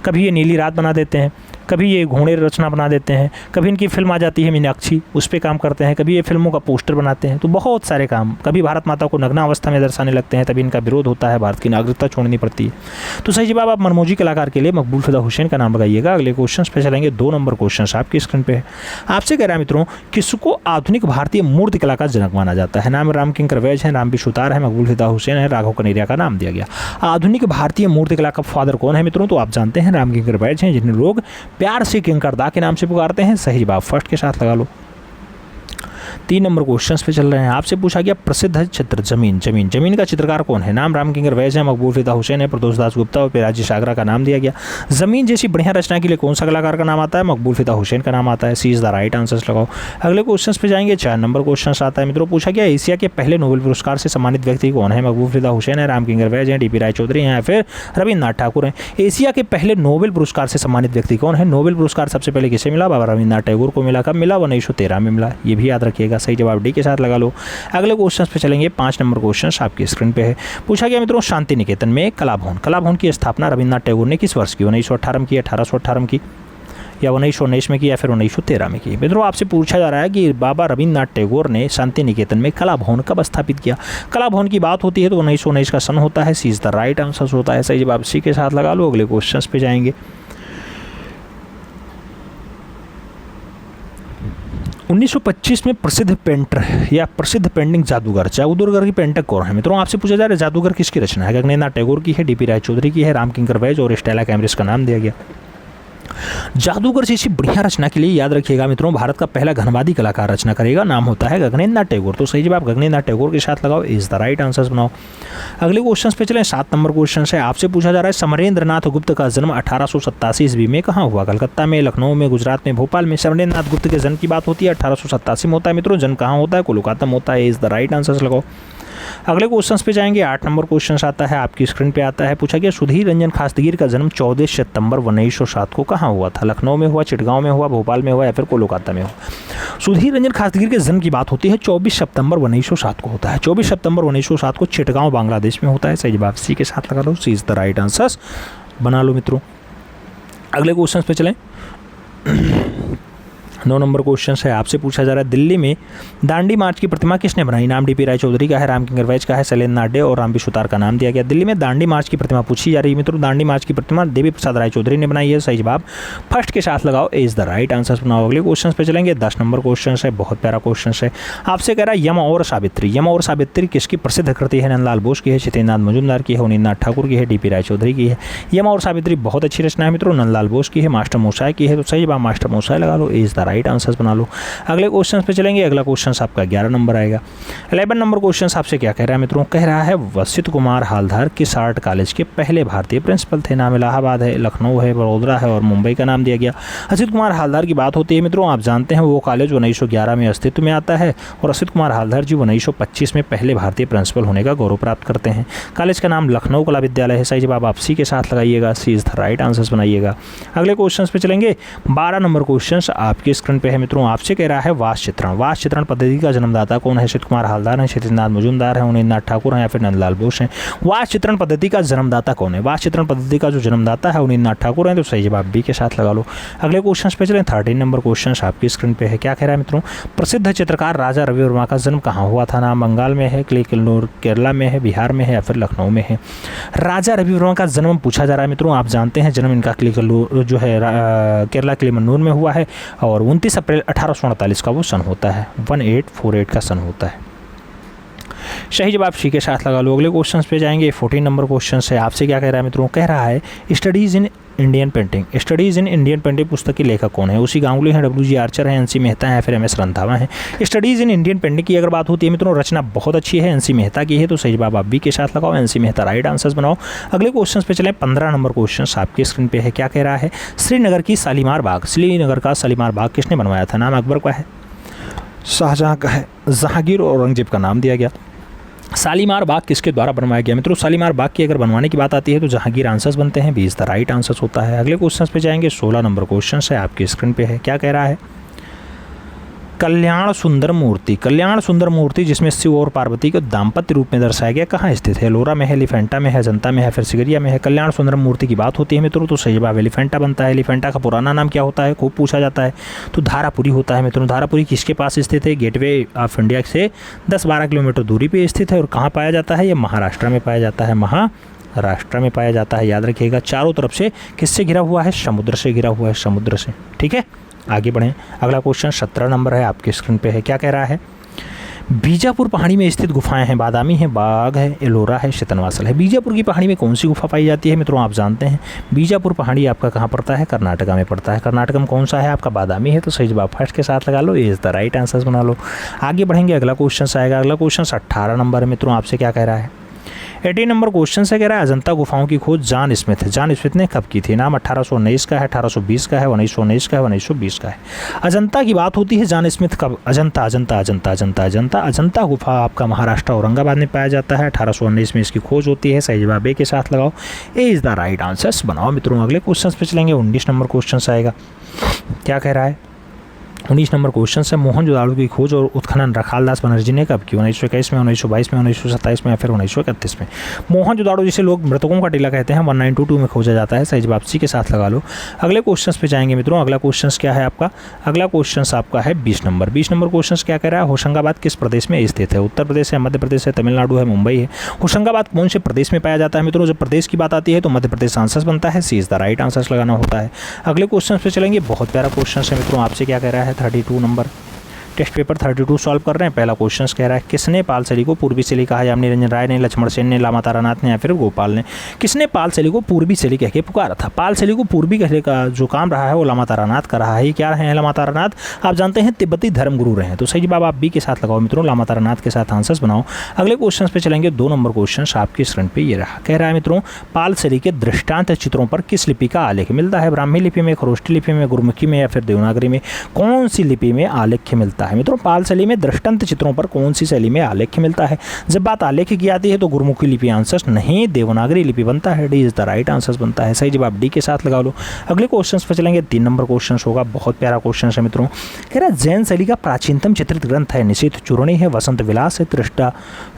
कभी ये नीली रात बना देते हैं, कभी ये घोड़े रचना बना देते हैं, कभी इनकी फिल्म आ जाती है मीनाक्षी, उस पर काम करते हैं, कभी ये फिल्मों का पोस्टर बनाते हैं। तो बहुत सारे काम, कभी भारत माता को नग्न अवस्था में दर्शाने लगते हैं, तभी इनका विरोध होता है, भारत की नागरिकता छोड़नी पड़ती है। तो सही जवाब आप मनमौजी कलाकार के लिए मकबूल फिदा हुसैन का नाम लगाइएगा। अगले क्वेश्चन पे चलेंगे। 2 नंबर क्वेश्चन आपकी स्क्रीन पे है। आपसे कह रहा है मित्रों किसको आधुनिक भारतीय मूर्ति कला का जनक माना जाता है? नाम रामकिंकर वैज है, राम सुतार है, मकबूल फिदा हुसैन है, राघव कनेरिया का नाम दिया गया। आधुनिक भारतीय मूर्ति कला का फादर कौन है मित्रों? तो आप जानते हैं रामकिंकर वैज हैं, जिन्हें लोग प्यार से किंकर दा के नाम से पुकारते हैं। सही जवाब फर्स्ट के साथ लगा लो। 3 नंबर क्वेश्चन पे चल रहे हैं। आपसे पूछा गया प्रसिद्ध चित्र जमीन का चित्रकार कौन है? नाम रामकिंकर वैज है, मकबूल फिदा हुसैन है, प्रदोष दास गुप्ता और पिराजी सागरा का नाम दिया गया। जमीन जैसी बढ़िया रचना के लिए कौन सा कलाकार का नाम आता है? मकबूल फिदा हुसैन का नाम आता है। सी इज द राइट आंसर्स लगाओ। अगले क्वेश्चन पे जाएंगे। 4 नंबर क्वेश्चन आता है मित्रों। पूछा गया एशिया के पहले नोबेल पुरस्कार से सम्मानित व्यक्ति कौन है? मकबूल फिदा हुसैन है, रामकिंकर वैज है, डीपी राय चौधरी हैं या फिर रविन्द्रनाथ ठाकुर हैं। एशिया के पहले नोबेल पुरस्कार से सम्मानित व्यक्ति कौन है? नोबेल पुरस्कार सबसे पहले किसे मिला? बाबा रविन्द्रनाथ टैगोर को मिला। कब मिला? 1913 में मिला। ये भी याद रखिएगा। सही जवाब डी के साथ लगा लो। अगले क्वेश्चन पे चलेंगे। 5 नंबर क्वेश्चन आपकी स्क्रीन पे है। पूछा गया मित्रों शांति निकेतन में कला भवन की स्थापना रविन्द्रनाथ टैगोर ने किस वर्ष की? 1918 में की, 1818 में की, या 1919 में की, या फिर 1913 में की? मित्रों आपसे पूछा जा रहा है कि बाबा रविन्द्रनाथ टैगोर ने शांति निकेतन में कला भवन कब स्थापित किया? कला भवन की बात होती है तो 1919 का सन होता है। सी इज द राइट आंसर होता है। सही जवाब सी के साथ लगा लो। अगले क्वेश्चन पे जाएंगे। 1925 में प्रसिद्ध पेंटर या प्रसिद्ध पेंटिंग जादूगर की पेंटर कौन है मित्रों? आपसे पूछा जा रहा है जादूगर किसकी रचना है? गगनेन्द्र टैगोर की है, डीपी रायचौधरी की है, रामकिंकर वैज और स्टेला कैम्ब्रिज का नाम दिया गया। जादूगर जैसी बढ़िया रचना के लिए याद रखिएगा मित्रों, भारत का पहला घनवादी कलाकार रचना करेगा, नाम होता है गगनेन्द्र टैगोर। तो सही जवाब गगनेन्द्र टैगोर के साथ लगाओ, इज द राइट आंसर बनाओ। अगले क्वेश्चन पे चलें। 7 नंबर क्वेश्चन है, आपसे पूछा जा रहा है समरेंद्र नाथ गुप्त का जन्म 1887 ईस्वी में कहाँ हुआ? कलकत्ता में, लखनऊ में, गुजरात में, भोपाल में। समरेंद्र नाथ गुप्त के जन्म की बात होती है 1887 में होता है मित्रों। जन्म कहाँ होता है? कोलकाता में होता है, इज द राइट आंसर लगाओ। अगले क्वेश्चन पे जाएंगे। 8 नंबर क्वेश्चन आता है, आपकी स्क्रीन पे आता है। पूछा गया सुधीर रंजन खासगीर का जन्म 14 सितंबर 1907 को कहाँ हुआ था? लखनऊ में हुआ, चिटगांव में हुआ, भोपाल में हुआ या फिर कोलकाता में हुआ? सुधीर रंजन खासगीर के जन्म की बात होती है 24 सितंबर 1907 को होता है। 24 सितंबर 1907 को चिटगांव बांग्लादेश में होता है। सही जवाब सी के साथ लगा लो, सी इज द राइट आंसर बना लो मित्रों। अगले क्वेश्चन पे चलें। 9 नंबर क्वेश्चन है, आपसे पूछा जा रहा है दिल्ली में दांडी मार्च की प्रतिमा किसने बनाई? नाम डीपी रायचौधरी का है, रामकिंकर वैज का है, शैलेंद्र नाडे और रामबी सुतार का नाम दिया गया। दिल्ली में दांडी मार्च की प्रतिमा पूछी जा रही है मित्रों। दांडी मार्च की प्रतिमा देवी प्रसाद रायचौधरी ने बनाई है। सही जवाब फर्स्ट के साथ लगाओ, इज द राइट आंसर बनाओ। अगले क्वेश्चन पे चलेंगे। 10 नंबर क्वेश्चन है, बहुत प्यारा क्वेश्चन है। आपसे कह रहा है यम और सावित्री। यम और सावित्री किसकी प्रसिद्ध कृति है? नंदलाल बोस की है, सत्येंद्रनाथ मजूमदार की है, अवनींद्रनाथ ठाकुर की है, डीपी रायचौधरी की है। यम और सावित्री बहुत अच्छी रचना है मित्रों, नंदलाल बोस की है, मास्टर मोसाय की है। तो सही जवाब मास्टर मोसाय लगा लो, इज द राइट आंसर बना लो। अगले क्वेश्चन पे चलेंगे। अगला क्वेश्चन आपका 11 नंबर आएगा। 11 नंबर क्वेश्चन आपसे क्या कह रहा है मित्रों? कह रहा है वशिष्ठ कुमार हालधार किस आर्ट कॉलेज के पहले भारतीय प्रिंसिपल थे? नाम इलाहाबाद है, लखनऊ है, बड़ोदरा है और मुंबई का नाम दिया गया। असित कुमार हालधार की बात होती है मित्रों, आप जानते हैं वो कॉलेज 1911 में अस्तित्व में आता है और असित कुमार हालधार जी 1925 में पहले भारतीय प्रिंसिपल होने का गौरव प्राप्त करते हैं। कॉलेज का नाम लखनऊ कला विद्यालय है। सही जवाब आप सी के साथ लगाइएगा, सी इज द राइट आंसर बनाइएगा। अगले क्वेश्चन पे चलेंगे। 12 नंबर क्वेश्चन आपकी स्क्रीन पे है मित्रों। आपसे कह रहा है वास्तु चित्रण पद्धति का जन्मदाता कौन है? असित कुमार हालधार है, सत्येंद्रनाथ मजूमदार है, अवनींद्रनाथ ठाकुर है या फिर नंदलाल बोस हैं? वास्तु चित्रण पद्धति का जन्मदाता कौन है? वास्तु चित्रण पद्धति का जो जन्मदाता है अवनींद्रनाथ ठाकुर है। तो सही जवाब बी के साथ लगा लो। अगले क्वेश्चन पे चलें। 13 नंबर क्वेश्चन आपकी स्क्रीन पे है। क्या कह रहा है मित्रों? प्रसिद्ध चित्रकार राजा रवि वर्मा का जन्म कहाँ हुआ था? नाम बंगाल में है, किल्लूर केरला में है, बिहार में है या फिर लखनऊ में है? राजा रवि वर्मा का जन्म पूछा जा रहा है मित्रों। आप जानते हैं जन्म इनका किल्लूर जो है केरला किलिमन्नूर में हुआ है और 29 अप्रैल 1848 का वो सन होता है। 1848 का सन होता है। सही जवाब सी के साथ लगा लो। अगले क्वेश्चन पे जाएंगे। 14 नंबर क्वेश्चन है, आपसे क्या कह रहा है मित्रों? कह रहा है studies in Indian painting. Studies in Indian painting पुस्तक के लेखक कौन है? उसी गांगुली हैं, डब्ल्यू जी आर्चर हैं, एनसी मेहता हैं, फिर एमएस रंधावा हैं। स्टडीज इन इंडियन पेंटिंग की अगर बात होती है मित्रों, रचना बहुत अच्छी है, एनसी मेहता की है। तो सही जवाब आप बी के साथ लगाओ, एनसी मेहता राइट आंसर बनाओ। अगले क्वेश्चन पे चलें। 15 नंबर क्वेश्चन आपकी स्क्रीन पे है। क्या कह रहा है? श्रीनगर की शालीमार बाग। श्रीनगर का शालीमार बाग किसने बनवाया था? नाम अकबर का है, शाहजहां का है, जहांगीर और औरंगजेब का नाम दिया गया। शालीमार बाग किसके द्वारा बनवाया गया मित्रों? शालीमार बाग की अगर बनवाने की बात आती है तो जहांगीर आंसर्स बनते हैं, 20 द राइट आंसर्स होता है। अगले क्वेश्चन पे जाएंगे। 16 नंबर क्वेश्चन है, आपकी स्क्रीन पे है। क्या कह रहा है? कल्याण सुंदर मूर्ति। कल्याण सुंदर मूर्ति जिसमें शिव और पार्वती को दाम्पत्य रूप में दर्शाया गया कहाँ स्थित है? एलोरा में है, एलिफेंटा में है, अजंता में है, फिर सिगरिया में है। कल्याण सुंदर मूर्ति की बात होती है मित्रों तो सही जवाब एलिफेंटा बनता है। एलिफेंटा का पुराना नाम क्या होता है? खूब पूछा जाता है। तो धारापुरी होता है मित्रों। धारापुरी किसके पास स्थित है? गेटवे ऑफ इंडिया से 10-12 किलोमीटर दूरी पर स्थित है। और कहाँ पाया जाता है? ये महाराष्ट्र में पाया जाता है, महाराष्ट्र में पाया जाता है। याद रखिएगा, चारों तरफ से किससे घिरा हुआ है? समुद्र से घिरा हुआ है, समुद्र से। ठीक है, आगे बढ़ें। अगला क्वेश्चन 17 नंबर है, आपकी स्क्रीन पे है। क्या कह रहा है? बीजापुर पहाड़ी में स्थित गुफाएं हैं। बादामी है, बाग है, एलोरा है, शीतनवासल है। बीजापुर की पहाड़ी में कौन सी गुफा पाई जाती है मित्रों? आप जानते हैं बीजापुर पहाड़ी आपका कहाँ पड़ता है? कर्नाटका में पड़ता है। कर्नाटक में कौन सा है आपका? बादामी है। तो सही जवाब फर्स्ट के साथ लगा लो, ये इज द राइट आंसर बना लो। आगे बढ़ेंगे। अगला क्वेश्चन आएगा। अगला क्वेश्चन 18 नंबर है मित्रों। आपसे क्या कह रहा है? 18 नंबर क्वेश्चन से कह रहा है अजंता गुफाओं की खोज जॉन स्मिथ। जॉन स्मिथ ने कब की थी? नाम 1819 का है, 1820 का है, 1919 का है, 1920 का है। अजंता की बात होती है, जॉन स्मिथ कब? अजंता अजंता अजंता अजंता अजंता अजंता गुफा आपका महाराष्ट्र औरंगाबाद में पाया जाता है। 1819 में इसकी खोज होती है। सही जवाब ए के साथ लगाओ, ए इज द राइट आंसर बनाओ मित्रों। अगले क्वेश्चन पे चलेंगे। 19 नंबर क्वेश्चन आएगा। क्या कह रहा है? 19 नंबर क्वेश्चन से मोहनजोदाड़ो की खोज और उत्खनन रखालदास बनर्जी ने कब की? 1921 में, 1922 में, 1927 में या फिर 1931 में? मोहनजोदाड़ो जिसे लोग मृतकों का टीला कहते हैं 1922 में खोजा जाता है। सही जवाब सी के साथ लगा लो। अगले क्वेश्चन पे जाएंगे मित्रों। अगला क्वेश्चन क्या है आपका? अगला क्वेश्चन आपका है 20 नंबर। 20 नंबर क्वेश्चन क्या कह रहा है? होशंगाबाद किस प्रदेश में स्थित है? उत्तर प्रदेश है, मध्य प्रदेश है, तमिलनाडु है, मुंबई है। होशंगाबाद कौन से प्रदेश में पाया जाता है मित्रों? जब प्रदेश की बात आती है तो मध्य प्रदेश आंसर बनता है, सी इज द राइट आंसर लगाना होता है। अगले क्वेश्चन पे चलेंगे। बहुत प्यारा क्वेश्चन है मित्रों। आपसे क्या कह रहा है? 32 नंबर। टेस्ट पेपर 32 सॉल्व कर रहे हैं। पहला क्वेश्चन कह रहा है किसने पालसेली को पूर्वी सेली कहा? याम निरंजन राय ने, लक्ष्मण सेन ने, लामा तारानाथ ने या फिर गोपाल ने। किसने पालसेली को पूर्वी सेली कह के पुकारा था? पालसेली को पूर्वी कहने का जो काम रहा है वो लामा तारानाथ का रहा है। क्या रहे हैं लामा तारानाथ? आप जानते हैं तिब्बती धर्मगुरु रहे हैं। तो सही जवाब आप बी के साथ लगाओ मित्रों, लामा तारानाथ के साथ आंसर्स बनाओ। अगले क्वेश्चन पे चलेंगे। 2 नंबर क्वेश्चन आपकी स्क्रीन पे ये रहा। कह रहा है मित्रों पालसेली के दृष्टांत चित्रों पर किस लिपि का आलेख मिलता है? ब्राह्मी लिपि में, खरोष्ठी लिपि में, गुरमुखी में या फिर देवनागरी में? कौन सी लिपि में आलेख्य मिलता है? मित्रों पालसेली में दृष्टांत चित्रों पर कौन सी शैली में आलेख्य मिलता है? जब बात आलेख्य की आती है तो गुरमुखी लिपि आंसर्स नहीं, देवनागरी लिपि बनता है। D is the right answers बनता है। सही जवाब डी के साथ लगा लो। अगले क्वेश्चन पर चलेंगे। 3 नंबर क्वेश्चन होगा, बहुत प्यारा क्वेश्चन है मित्रों। कह रहा है जैन शैली का प्राचीनतम चित्रित ग्रंथ है? निशित चूर्णी है, वसंत विलास है, त्रिष्टा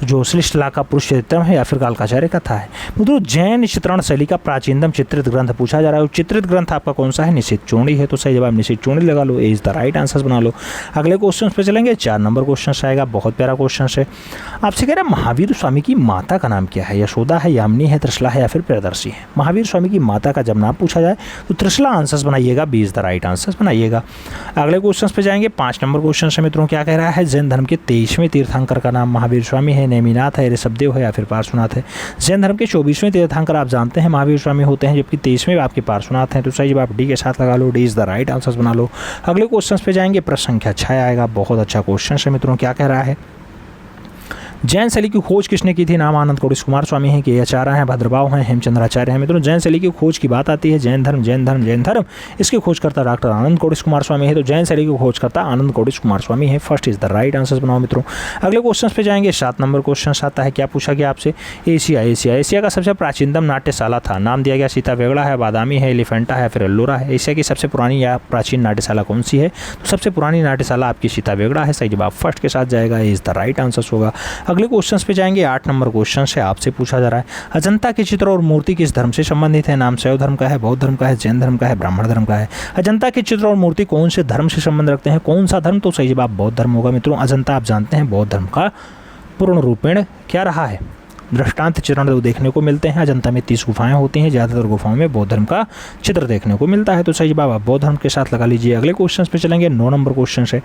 जो श्लिष्टला का पुरुष चरित्रम है या फिर कालकाचार्य कथा है? मित्रों जैन चित्रण शैली का प्राचीनतम चित्रित ग्रंथ पूछा जा रहा है। चित्रित ग्रंथ आपका कौन सा है? निशित चूर्णी है। तो सही जवाब निशित चूर्णी लगा लो। ए इज द राइट आंसर्स बना लो। अगले क्वेश्चन पे चलेंगे। 4 नंबर क्वेश्चन आएगा, बहुत प्यारा क्वेश्चन है। आपसे कह रहा है महावीर स्वामी की माता का नाम क्या है? यशोदा है, यामिनी है, त्रिशला है या फिर प्रियदर्शी है? महावीर स्वामी की माता का जब नाम पूछा जाए तो त्रिशला आंसर्स बनाइएगा। B is the right answers बनाइएगा। अगले क्वेश्चन पे जाएंगे। 5 नंबर क्वेश्चन है मित्रों। क्या कह रहा है? जैन धर्म के 23वें तीर्थंकर का नाम महावीर स्वामी है, नेमिनाथ है, ऋषभदेव है या फिर पार्श्वनाथ है? जैन धर्म के 24वें तीर्थंकर आप जानते हैं महावीर स्वामी होते हैं, जबकि 23वें आपके पार्श्वनाथ हैं। तो सही जवाब डी के साथ लगा लो। D is the right answers बना लो। अगले क्वेश्चन पे जाएंगे। प्रश्न संख्या 6 आएगा, बहुत अच्छा क्वेश्चन है मित्रों। क्या कह रहा है? जैन शैली की खोज किसने की थी? नाम आनंद कोडिश कुमार स्वामी हैं, के आचार्य हैं, भद्रभाव हैं, हेमचंद्राचार्य हैं। मित्रों जैन शैली की खोज की बात आती है, जैन धर्म इसके खोजकर्ता डॉक्टर आनंद कोडिश कुमार स्वामी है। तो जैन शैली की खोजकर्ता आनंद कोडिश कुमार स्वामी है। First is the right answers बनाओ मित्रों। अगले क्वेश्चन पे जाएंगे। 7 नंबर क्वेश्चन आता है। क्या पूछा गया आपसे? एशिया का सबसे प्राचीनतम नाट्यशाला था? नाम दिया गया सीता वेगड़ा है, बादामी है, एलिफेंटा है, फिर एल्लोरा है। एशिया की सबसे पुरानी या प्राचीन नाट्यशाला कौन सी है? तो सबसे पुरानी नाट्यशाला आपकी सीता वेगड़ा है। सही जवाब फर्स्ट के साथ जाएगा। इज द राइट आंसर्स होगा। अगले क्वेश्चन पे जाएंगे। 8 नंबर क्वेश्चन से आपसे पूछा जा रहा है अजंता के चित्र और मूर्ति किस धर्म से संबंधित है? नाम शैव धर्म का है, बौद्ध धर्म का है, जैन धर्म का है, ब्राह्मण धर्म का है? अजंता के चित्र और मूर्ति कौन से धर्म से संबंध रखते हैं? कौन सा धर्म? तो सही जवाब बौद्ध धर्म होगा मित्रों। अजंता आप जानते हैं बौद्ध धर्म का पूर्ण रूपेण क्या रहा है? दृष्टांत चित्रण देखने को मिलते हैं। अजंता में 30 गुफाएं होती हैं, ज़्यादातर गुफाओं में बौद्ध धर्म का चित्र देखने को मिलता है। तो सही जवाब आप बौद्ध धर्म के साथ लगा लीजिए। अगले क्वेश्चन पे चलेंगे। 9 नंबर क्वेश्चन से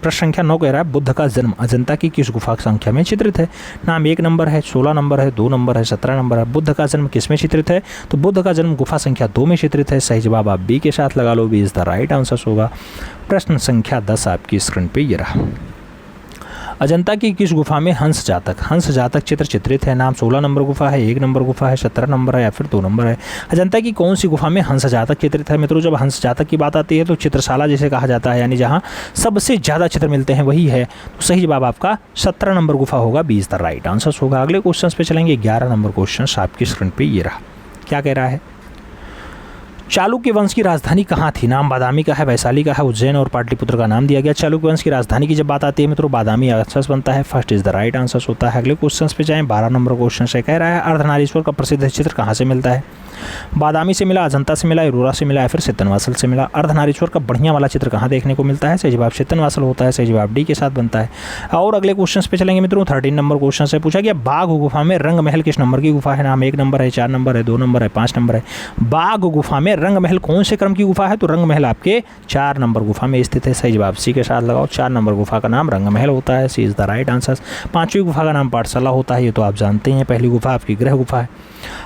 प्रश्न संख्या 9 कह रहा है बुद्ध का जन्म अजंता की किस गुफा संख्या में चित्रित है? नाम 1 नंबर है, 16 नंबर है, 2 नंबर है, 17 नंबर है। बुद्ध का जन्म किस में चित्रित है? तो बुद्ध का जन्म गुफा संख्या 2 में चित्रित है। सही जवाब आप बी के साथ लगा लो। B is the right answer होगा। प्रश्न संख्या 10 आपकी स्क्रीन पे ये रहा। अजंता की किस गुफा में हंस जातक चित्र चित्रित है? नाम 16 नंबर गुफा है, 1 नंबर गुफा है, 17 नंबर है या फिर 2 नंबर है? अजंता की कौन सी गुफा में हंस जातक चित्रित है? मित्रों जब हंस जातक की बात आती है तो चित्रशाला जिसे कहा जाता है, यानी जहाँ सबसे ज़्यादा चित्र मिलते हैं वही है। तो सही जवाब आपका 17 नंबर गुफा होगा। 20 द राइट आंसर होगा। अगले क्वेश्चन पे चलेंगे। 11 नंबर क्वेश्चन आपकी स्क्रीन पर ये रहा। क्या कह रहा है? चालुक्य वंश की राजधानी कहाँ थी? नाम बादामी का है, वैशाली का है, उज्जैन और पाटलिपुत्र का नाम दिया गया। चालुक्य वंश की राजधानी की जब बात आती है मित्रों बादामी आंसर बनता है। First is the right answer होता है। अगले क्वेश्चन पे जाएं। 12 नंबर क्वेश्चन से कह रहा है अर्धनारीश्वर का प्रसिद्ध चित्र कहाँ से मिलता है? बादामी से मिला, अजंता से मिला, एलोरा से मिला या फिर सितनवासल से मिला? अर्धनारीश्वर का बढ़िया वाला चित्र कहाँ देखने को मिलता है? सही जवाब सितनवासल होता है। सही जवाब डी के साथ बनता है। और अगले क्वेश्चन पे चलेंगे मित्रों। 13 नंबर क्वेश्चन से पूछा गया बाघ गुफा में रंग महल किस नंबर की गुफा है? नाम 1 नंबर है, 4 नंबर है, 2 नंबर है, 5 नंबर है। बाघ गुफा में रंग महल कौन से क्रम की गुफा है? तो रंग महल आपके 4 नंबर गुफा में स्थित है। सही जवाब सी के साथ लगाओ। 4 नंबर गुफा का नाम रंग महल होता है। सी इज द राइट आंसर। 5वीं गुफा का नाम पाठशाला होता है, ये तो आप जानते हैं। पहली गुफा आपकी गृह गुफा है।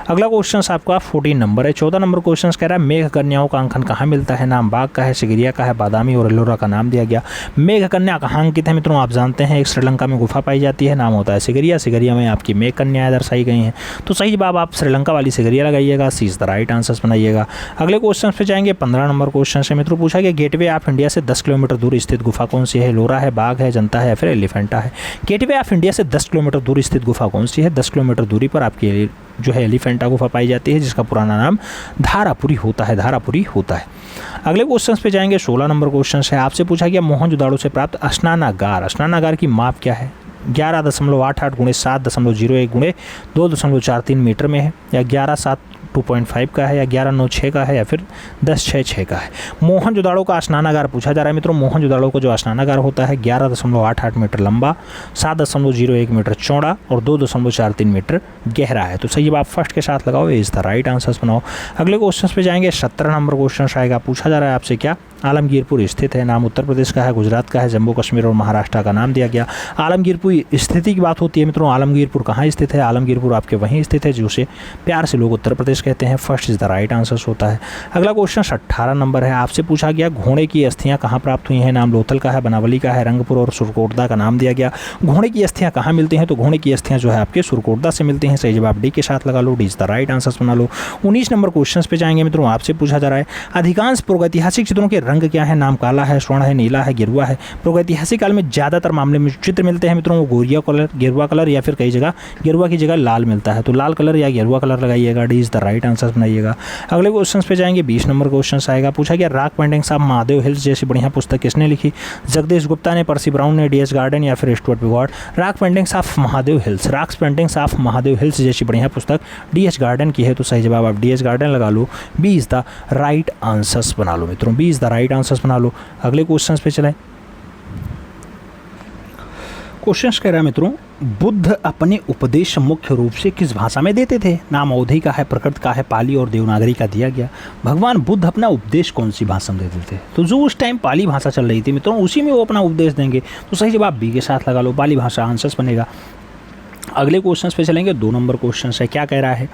अगला क्वेश्चन आपका 14 नंबर है। 14 नंबर क्वेश्चन कह रहा है मेघ कन्याओं का अंकन कहाँ मिलता है? नाम बाघ का है, सिगिरिया का है, बादामी और एलोरा का नाम दिया गया। मेघ कन्या कहाँ अंकित है मित्रों? आप जानते हैं एक श्रीलंका में गुफा पाई जाती है, नाम होता है सिगिरिया। सिगिरिया में आपकी मेघ कन्याएं दर्शाई गई हैं। तो सही जवाब आप श्रीलंका वाली सिगिरिया लगाइएगा। सी इज द राइट आंसर बनाइएगा। अगले क्वेश्चन पे जाएंगे। 15 नंबर क्वेश्चन से मित्रों पूछा गया गेटवे ऑफ इंडिया से 10 किलोमीटर दूर स्थित गुफा कौन सी है? एलोरा है, बाघ है, अजंता है या फिर एलिफेंटा है? गेटवे ऑफ इंडिया से 10 किलोमीटर दूर स्थित गुफा कौन सी है? 10 किलोमीटर दूरी पर आपकी जो है एलिफेंटा गुफा पाई जाती है, जिसका पुराना नाम धारापुरी होता है। धारापुरी होता है। अगले क्वेश्चन पे जाएंगे। 16 नंबर क्वेश्चन है। आपसे पूछा गया मोहनजोदाड़ो से प्राप्त स्नानागार की माप क्या है? 11.88 × 7.01 × 2.43 मीटर में है, या 11.7 2.5 का है, या 1196 का है, या फिर 1066 का है। मोहनजोदाड़ो का स्नानागार पूछा जा रहा है मित्रों। मोहनजोदाड़ो का जो स्नानागार होता है 11.88 मीटर लंबा, 7.01 मीटर चौड़ा और 2.43 मीटर गहरा है। तो सही जवाब फर्स्ट के साथ लगाओ, इज द राइट आंसर्स बनाओ। अगले क्वेश्चन पे जाएंगे। 17 नंबर क्वेश्चन आएगा। पूछा जा रहा है आपसे क्या, आलमगीरपुर स्थित है, नाम उत्तर प्रदेश का है, गुजरात का है, जम्मू कश्मीर और महाराष्ट्र का नाम दिया गया। आलमगीरपुर स्थिति की बात होती है मित्रों। आलमगीरपुर कहाँ स्थित है? आलमगीरपुर आपके वहीं स्थित है जिसे प्यार से लोग उत्तर प्रदेश कहते हैं। First is the right answers होता है। अगला क्वेश्चन 18 नंबर है। आपसे पूछा गया घोड़े की अस्थियां कहाँ प्राप्त हुई हैं? नाम लोथल का है, बनावली का है, रंगपुर और सुरकोटदा का नाम दिया गया। घोड़े की अस्थियां कहाँ मिलती हैं? तो घोड़े की अस्थियां जो है आपके सुरकोटदा से मिलती हैं। सही जवाब डी के साथ लगा लो, D is the right answers बना लो। 19 नंबर क्वेश्चन पे जाएंगे मित्रों। आपसे पूछा जा रहा है अधिकांश प्रागैतिहासिक चित्रों के रंग क्या है? नाम काला है, स्वर्ण है, नीला है, गेरुआ है। प्रागैतिहासिक काल में ज्यादातर मामले में चित्र मिलते हैं मित्रों वो गोरिया कलर, गेरुआ कलर, या फिर कई जगह गेरुआ की जगह लाल मिलता है। तो लाल कलर या गेरुआ कलर लगाइएगा, D is the right answer बनाइएगा। अगले क्वेश्चन पे जाएंगे। 20 नंबर क्वेश्चन आएगा। पूछा गया rock paintings of Mahadev hills जैसी बढ़िया पुस्तक किसने लिखी? जगदीश गुप्ता ने, पर्सी ब्राउन ने, डीएस गार्डन या फिर Stuart Pigott. Rock paintings of Mahadev hills, rock paintings of Mahadev hills जैसी बढ़िया पुस्तक डीएस गार्डन की है। तो सही जवाब आप डीएस गार्डन लगा लो, B is the right answers बना लो मित्रों, B is the right answers बना लो। अगले क्वेश्चन पे चलें। क्वेश्चन कह रहा है मित्रों बुद्ध अपने उपदेश मुख्य रूप से किस भाषा में देते थे? नाम अवधी का है, प्रकृत का है, पाली और देवनागरी का दिया गया। भगवान बुद्ध अपना उपदेश कौन सी भाषा में देते थे? तो जो उस टाइम पाली भाषा चल रही थी मित्रों उसी में वो अपना उपदेश देंगे। तो सही जवाब बी के साथ लगा लो, पाली भाषा आंसर्स बनेगा। अगले क्वेश्चन पे चलेंगे। 2 नंबर क्वेश्चन है। क्या कह रहा है?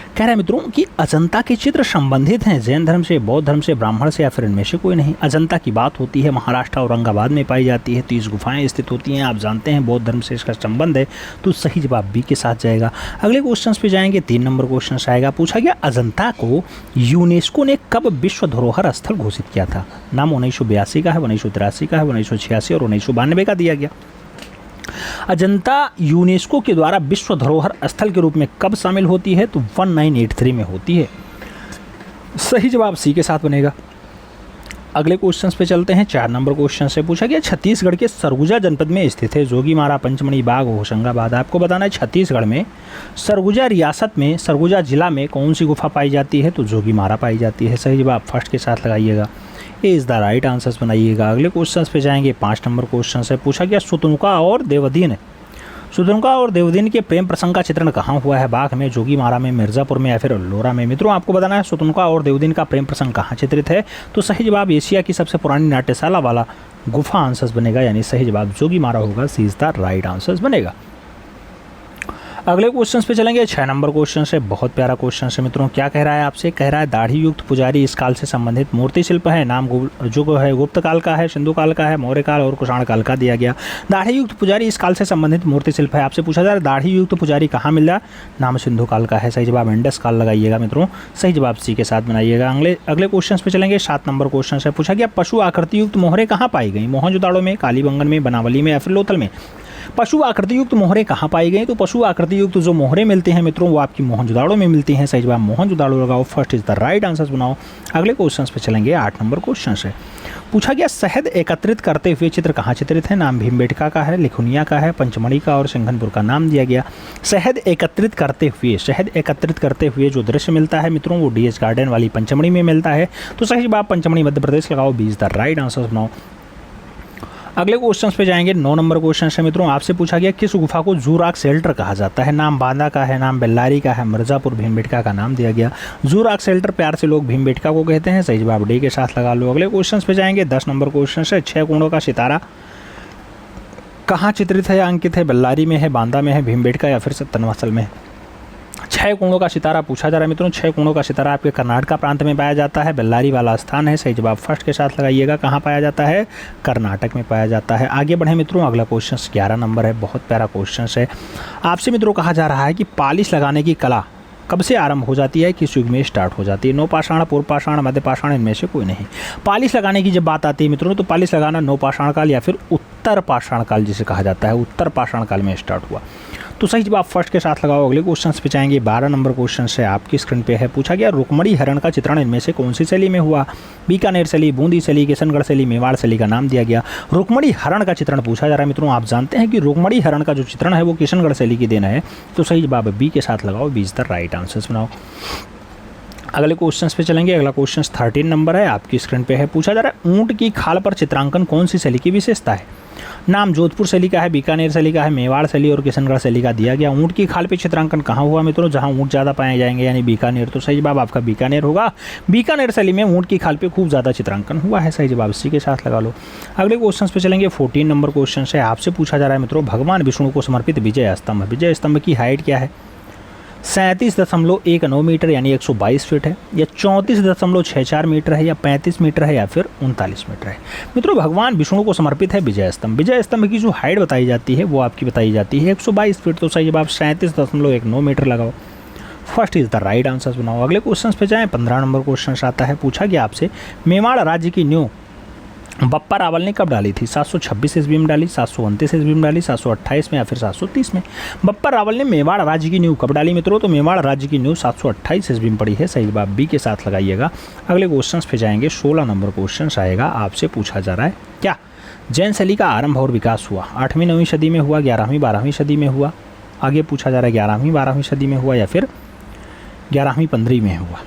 कह रहा है मित्रों कि अजंता के चित्र संबंधित हैं जैन धर्म से, बौद्ध धर्म से, ब्राह्मण से, या फिर इनमें से कोई नहीं। अजंता की बात होती है महाराष्ट्र औरंगाबाद में पाई जाती है, 30 गुफाएं स्थित होती हैं। आप जानते हैं बौद्ध धर्म से इसका संबंध है। तो सही जवाब बी के साथ जाएगा। अगले क्वेश्चन पे जाएंगे। 3 नंबर क्वेश्चन आएगा। पूछा गया अजंता को यूनेस्को ने कब विश्व धरोहर स्थल घोषित किया था? नाम 1982 का है, 1983 का है, 1986 और 1992 का दिया गया। अजंता यूनेस्को के द्वारा विश्व धरोहर स्थल के रूप में कब शामिल होती है? तो 1983 में होती है। सही जवाब सी के साथ बनेगा। अगले क्वेश्चन पे चलते हैं। 4 नंबर क्वेश्चन से पूछा गया छत्तीसगढ़ के सरगुजा जनपद में स्थित है जोगीमारा, पंचमढ़ी, बाग, होशंगाबाद। आपको बताना है छत्तीसगढ़ में सरगुजा रियासत में सरगुजा जिला में कौन सी गुफा पाई जाती है? तो जोगीमारा पाई जाती है। सही जवाब फर्स्ट के साथ लगाइएगा, A is the right answers बनाइएगा। अगले क्वेश्चन पे जाएंगे। 5 नंबर क्वेश्चन से पूछा गया सुतनुका और देवदीन, सुतनुका और देवदीन के प्रेम प्रसंग का चित्रण कहाँ हुआ है? बाघ में, जोगीमारा में, मिर्ज़ापुर में या फिर अल्लोरा में। मित्रों आपको बताना है सुतनुका और देवदीन का प्रेम प्रसंग कहाँ चित्रित है? तो सही जवाब एशिया की सबसे पुरानी नाट्यशाला वाला गुफा आंसर्स बनेगा, यानी सही जवाब जोगीमारा होगा, सी इज़ द राइट आंसर्स बनेगा। अगले क्वेश्चन पे चलेंगे। 6 नंबर क्वेश्चन से बहुत प्यारा क्वेश्चन है मित्रों। क्या कह रहा है आपसे? कह रहा है दाढ़ी युक्त पुजारी इस काल से संबंधित मूर्ति शिल्प है। नाम जो है गुप्त काल का है, सिंधु काल का है, मौर्य काल और कुषाण काल का दिया गया। दाढ़ी युक्त पुजारी इस काल से संबंधित मूर्ति शिल्प है। आपसे पूछा जा रहा है दाढ़ी युक्त पुजारी कहाँ मिल रहा है? नाम सिंधु काल का है। सही जवाब इंडस काल लगाइएगा मित्रों, सही जवाब सी के साथ बनाइएगा। अगले क्वेश्चन पे चलेंगे। 7 नंबर क्वेश्चन से पूछा गया पशु आकृति युक्त मोहरें कहाँ पाई गई? मोहनजोदाड़ो में, कालीबंगन में, बनावली में या फिर लोथल में। पशु आकृति युक्त मोहरें कहाँ पाई गई? तो पशु आकृति युक्त जो मोहरें मिलती हैं मित्रों वो आपकी मोहनजोदाड़ो में मिलती हैं। सही जवाब मोहनजोदाड़ो लगाओ, first is the right answer बनाओ। अगले क्वेश्चन पे चलेंगे। 8 नंबर क्वेश्चन से पूछा गया शहद एकत्रित करते हुए चित्र कहाँ चित्रित है? नाम भीमबेटका का है, लिखुनिया का है, पंचमढ़ी का और सिंघनपुर का नाम दिया गया। शहद एकत्रित करते हुए जो दृश्य मिलता है मित्रों वो डीएस गार्डन वाली पंचमढ़ी में मिलता है। तो सही जवाब पंचमढ़ी मध्य प्रदेश लगाओ, B is the right answer बनाओ। अगले क्वेश्चन पे जाएंगे। 9 नंबर क्वेश्चन है मित्रों। आपसे पूछा गया किस गुफा को जू रॉक शेल्टर कहा जाता है? नाम बांदा का है, नाम बेल्लारी का है, मिर्ज़ापुर, भीमबेटका का नाम दिया गया। जू रॉक शेल्टर प्यार से लोग भीमबेटका को कहते हैं। सही जवाब डी के साथ लगा लो। अगले क्वेश्चन पे जाएंगे। 10 नंबर क्वेश्चन है 6 कोणों का सितारा कहाँ चित्रित है या अंकित है? बेल्लारी में है, बांदा में है, भीमबेटका या फिर सत्तनवासल में। 6 कोणों का सितारा पूछा जा रहा है मित्रों। 6 कोणों का सितारा आपके कर्नाटक प्रांत में पाया जाता है, बेल्लारी वाला स्थान है। सही जवाब फर्स्ट के साथ लगाइएगा, कहाँ पाया जाता है? कर्नाटक में पाया जाता है। आगे बढ़े मित्रों। अगला क्वेश्चन 11 नंबर है, बहुत प्यारा क्वेश्चन है। आपसे मित्रों कहा जा रहा है कि पालिश लगाने की कला कब से आरंभ हो जाती है, किस युग में स्टार्ट हो जाती है? नवपाषाण, पूर्वपाषाण, मध्यपाषाण, इनमें से कोई नहीं। पालिश लगाने की जब बात आती है मित्रों तो पालिश लगाना नवपाषाण काल या फिर उत्तर पाषाण काल जिसे कहा जाता है, उत्तर पाषाण काल में स्टार्ट हुआ। तो सही जवाब फर्स्ट के साथ लगाओ। अगले क्वेश्चन पे जाएंगे। 12 नंबर क्वेश्चन से आपकी स्क्रीन पे है। पूछा गया रुक्मणी हरण का चित्रण इनमें से कौन सी शैली में हुआ? बीकानेर शैली, बूंदी शैली, किशनगढ़ शैली, मेवाड़ शैली का नाम दिया गया। रुक्मणी हरण का चित्रण पूछा जा रहा है मित्रों। आप जानते हैं कि रुक्मणी हरण का जो चित्रण है वो किशनगढ़ शैली की देन है। तो सही जवाब बी के साथ लगाओ, B is the right answer बनाओ। अगले क्वेश्चन पे चलेंगे। अगला क्वेश्चन 13 नंबर है, आपकी स्क्रीन पे है। पूछा जा रहा है ऊंट की खाल पर चित्रांकन कौन सी शैली की विशेषता है। नाम जोधपुर शैली का है, बीकानेर शैली का है, मेवाड़ शैली और किशनगढ़ शैली का दिया गया। ऊंट की खाल पे चित्रांकन कहाँ हुआ मित्रों, जहाँ ऊंट ज़्यादा पाए जाएंगे यानी बीकानेर। तो सही जवाब आपका बीकानेर होगा। बीकानेर शैली में ऊंट की खाल पे खूब ज़्यादा चित्रांकन हुआ है। सही जवाब इसी के साथ लगा लो। अगले क्वेश्चन पे चलेंगे। 14 नंबर क्वेश्चन है, आपसे पूछा जा रहा है मित्रों भगवान विष्णु को समर्पित विजय स्तंभ। विजय स्तंभ की हाइट क्या है। 37.19 मीटर यानी 122 फीट है, या 34.64 मीटर है, या 35 मीटर है, या फिर 39 मीटर है। मित्रों भगवान विष्णु को समर्पित है विजय स्तंभ। विजय स्तंभ की जो हाइट बताई जाती है वो आपकी बताई जाती है 122 फीट। तो सही जवाब 37.19 मीटर लगाओ। First is the right answer बनाओ। अगले क्वेश्चन पे जाएं। 15 नंबर क्वेश्चन आता है। पूछा गया आपसे मेवाड़ राज्य की न्यू बप्पा रावल ने कब डाली थी। 726 ईस्वी में डाली, 729 ईस्वी में डाली, 728 में, या फिर 730 में। बप्पा रावल ने मेवाड़ राज्य की नींव कब डाली मित्रों, तो मेवाड़ राज्य की नींव 728 ईस्वी में पड़ी है। सही जवाब बी के साथ लगाइएगा। अगले क्वेश्चन पे जाएंगे। 16 नंबर क्वेश्चन आएगा। आपसे पूछा जा रहा है क्या जैन शैली का आरंभ और विकास हुआ 8वीं 9वीं सदी में हुआ, 11वीं 12वीं सदी में हुआ। आगे पूछा जा रहा है 11वीं 12वीं सदी में हुआ या फिर 11वीं 15वीं में हुआ।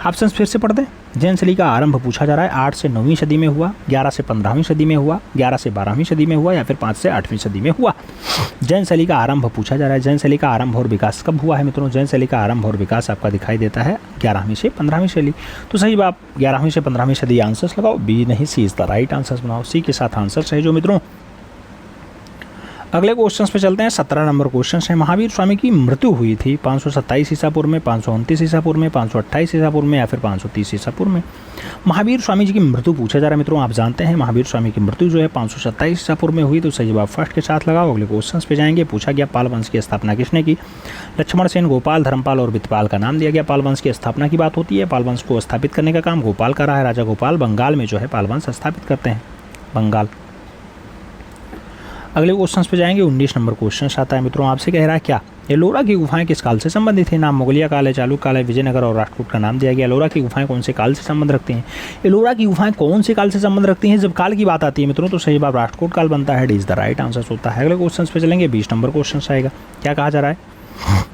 ऑप्शन फिर से पढ़ दें। जैन शैली का आरंभ पूछा जा रहा है 8 से 9वीं सदी में हुआ, 11 से 15वीं सदी में हुआ, 11 से 12वीं सदी में हुआ, या फिर 5 से 8वीं सदी में हुआ। जैन शैली का आरंभ पूछा जा रहा है। जैन शैली का आरंभ और विकास कब हुआ है मित्रों। जैन शैली का आरंभ और विकास आपका दिखाई देता है 11वीं से 15वीं सदी। तो सही बात 11वीं से 15वीं सदी आंसर्स लगाओ। बी नहीं, सी इज द राइट आंसर्स बनाओ। सी के साथ आंसर सही जो मित्रों। अगले क्वेश्चन पे चलते हैं। 17 नंबर क्वेश्चन है। महावीर स्वामी की मृत्यु हुई थी 527 ईसा पूर्व में, 529 ईसा पूर्व में, 528 ईसा पूर्व में, या फिर 530 ईसा पूर्व में। महावीर स्वामी जी की मृत्यु पूछा जा रहा है मित्रों। आप जानते हैं महावीर स्वामी की मृत्यु जो है 527 ईसा पूर्व में हुई। तो सही जवाब फर्स्ट के साथ लगाओ। अगले क्वेश्चन पे जाएंगे। पूछा गया पाल वंश की स्थापना किसने की। लक्ष्मण सेन, गोपाल, धर्मपाल और वित्तपाल का नाम दिया गया। पाल वंश की स्थापना की बात होती है। पाल वंश को स्थापित करने का काम गोपाल का रहा है। राजा गोपाल बंगाल में जो है पाल वंश स्थापित करते हैं, बंगाल। अगले क्वेश्चन पे जाएंगे। 19 नंबर क्वेश्चन आता है मित्रों। आपसे कह रहा है क्या एलोरा की गुफाएं किस काल से संबंधित है। नाम मुगलिया काल है, चालुक्य काल है, विजयनगर और राष्ट्रकूट का नाम दिया गया। एलोरा की गुफाएं कौन से काल से संबंध रखती हैं। एलोरा की गुफाएं कौन से काल से संबंध रखती हैं। जब काल की बात आती है मित्रों तो सही जवाब राष्ट्रकूट काल बनता है। D is the right answer होता है। अगले क्वेश्चन पे चलेंगे। 20 नंबर क्वेश्चन आएगा। क्या कहा जा रहा है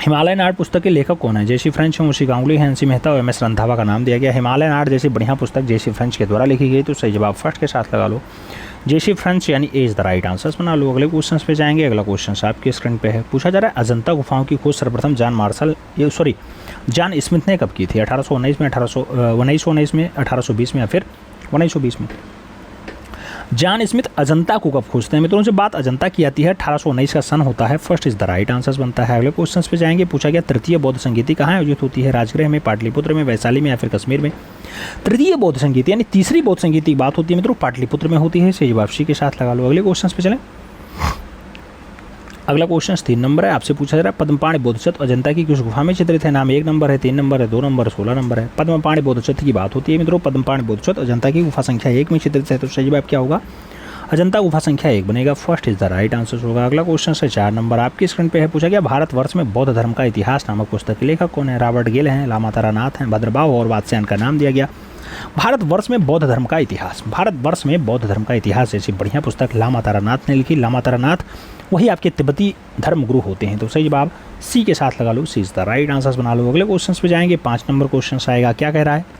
हिमालयन आर्ट पुस्तक के लेखक कौन है। जेसी फ्रेंच, मुंशी गांगुली, हैंसी मेहता और एम.एस. रंधावा का नाम दिया गया। हिमालयन आर्ट जैसी बढ़िया पुस्तक जेसी फ्रेंच के द्वारा लिखी गई। तो सही जवाब फर्स्ट के साथ लगा लो। जेसी फ्रेंच यानी ए इज द राइट आंसर्स बना लो। अगले क्वेश्चन पे जाएंगे। अगला क्वेश्चन आपके स्क्रीन पे है। पूछा जा रहा है अजंता गुफाओं की खोज सर्वप्रथम जॉन स्मिथ ने कब की थी। 1819 में, 1919 में, 1820 में, या फिर 1920 में। जॉन स्मिथ अजंता को कब खोजते हैं मित्रों। जब बात अजंता की आती है 1819 का सन होता है। First is the right answers बनता है। अगले क्वेश्चन पे जाएंगे। पूछा गया तृतीय बौद्ध संगीति कहाँ आयोजित होती है। राजगृह में, पाटलिपुत्र में, वैशाली में, या फिर कश्मीर में। तृतीय बौद्ध संगीति यानी तीसरी बौद्ध संगीति की बात होती है मित्रों पाटलिपुत्र में होती है। सही जवाब सी के साथ लगा लो। अगले क्वेश्चन पे चलें। अगला क्वेश्चन 3 नंबर है। आपसे पूछा जा रहा है पद्मपाणि बोधिसत्व अजंता की किस गुफा में चित्रित है। नाम 1 नंबर है, 3 नंबर है, 2 नंबर है, 16 नंबर है। पद्मपाणि बोधिसत्व की बात होती है मित्रों। पद्मपाणि बोधिसत्व अजंता की गुफा संख्या 1 में चित्रित है। तो सही जवाब क्या होगा, अजंता गुफा संख्या 1 बनेगा। First is the right answer होगा। अगला क्वेश्चन है 4 नंबर आपकी स्क्रीन पे है। पूछा गया भारतवर्ष में बौद्ध धर्म का इतिहास नामक पुस्तक के लेखक कौन है। रॉबर्ट गिल हैं, लामा तारानाथ हैं, भद्रबाहु और वात्स्यायन का नाम दिया गया। भारतवर्ष में बौद्ध धर्म का इतिहास, भारतवर्ष में बौद्ध धर्म का इतिहास जैसी बढ़िया पुस्तक लामा तारानाथ ने लिखी। लामा तारानाथ वही आपके तिब्बती धर्म गुरु होते हैं। तो सही जवाब सी के साथ लगा लो। सी इज द राइट आंसर बना लो। अगले क्वेश्चन पे जाएंगे। 5 नंबर क्वेश्चन आएगा। क्या कह रहा है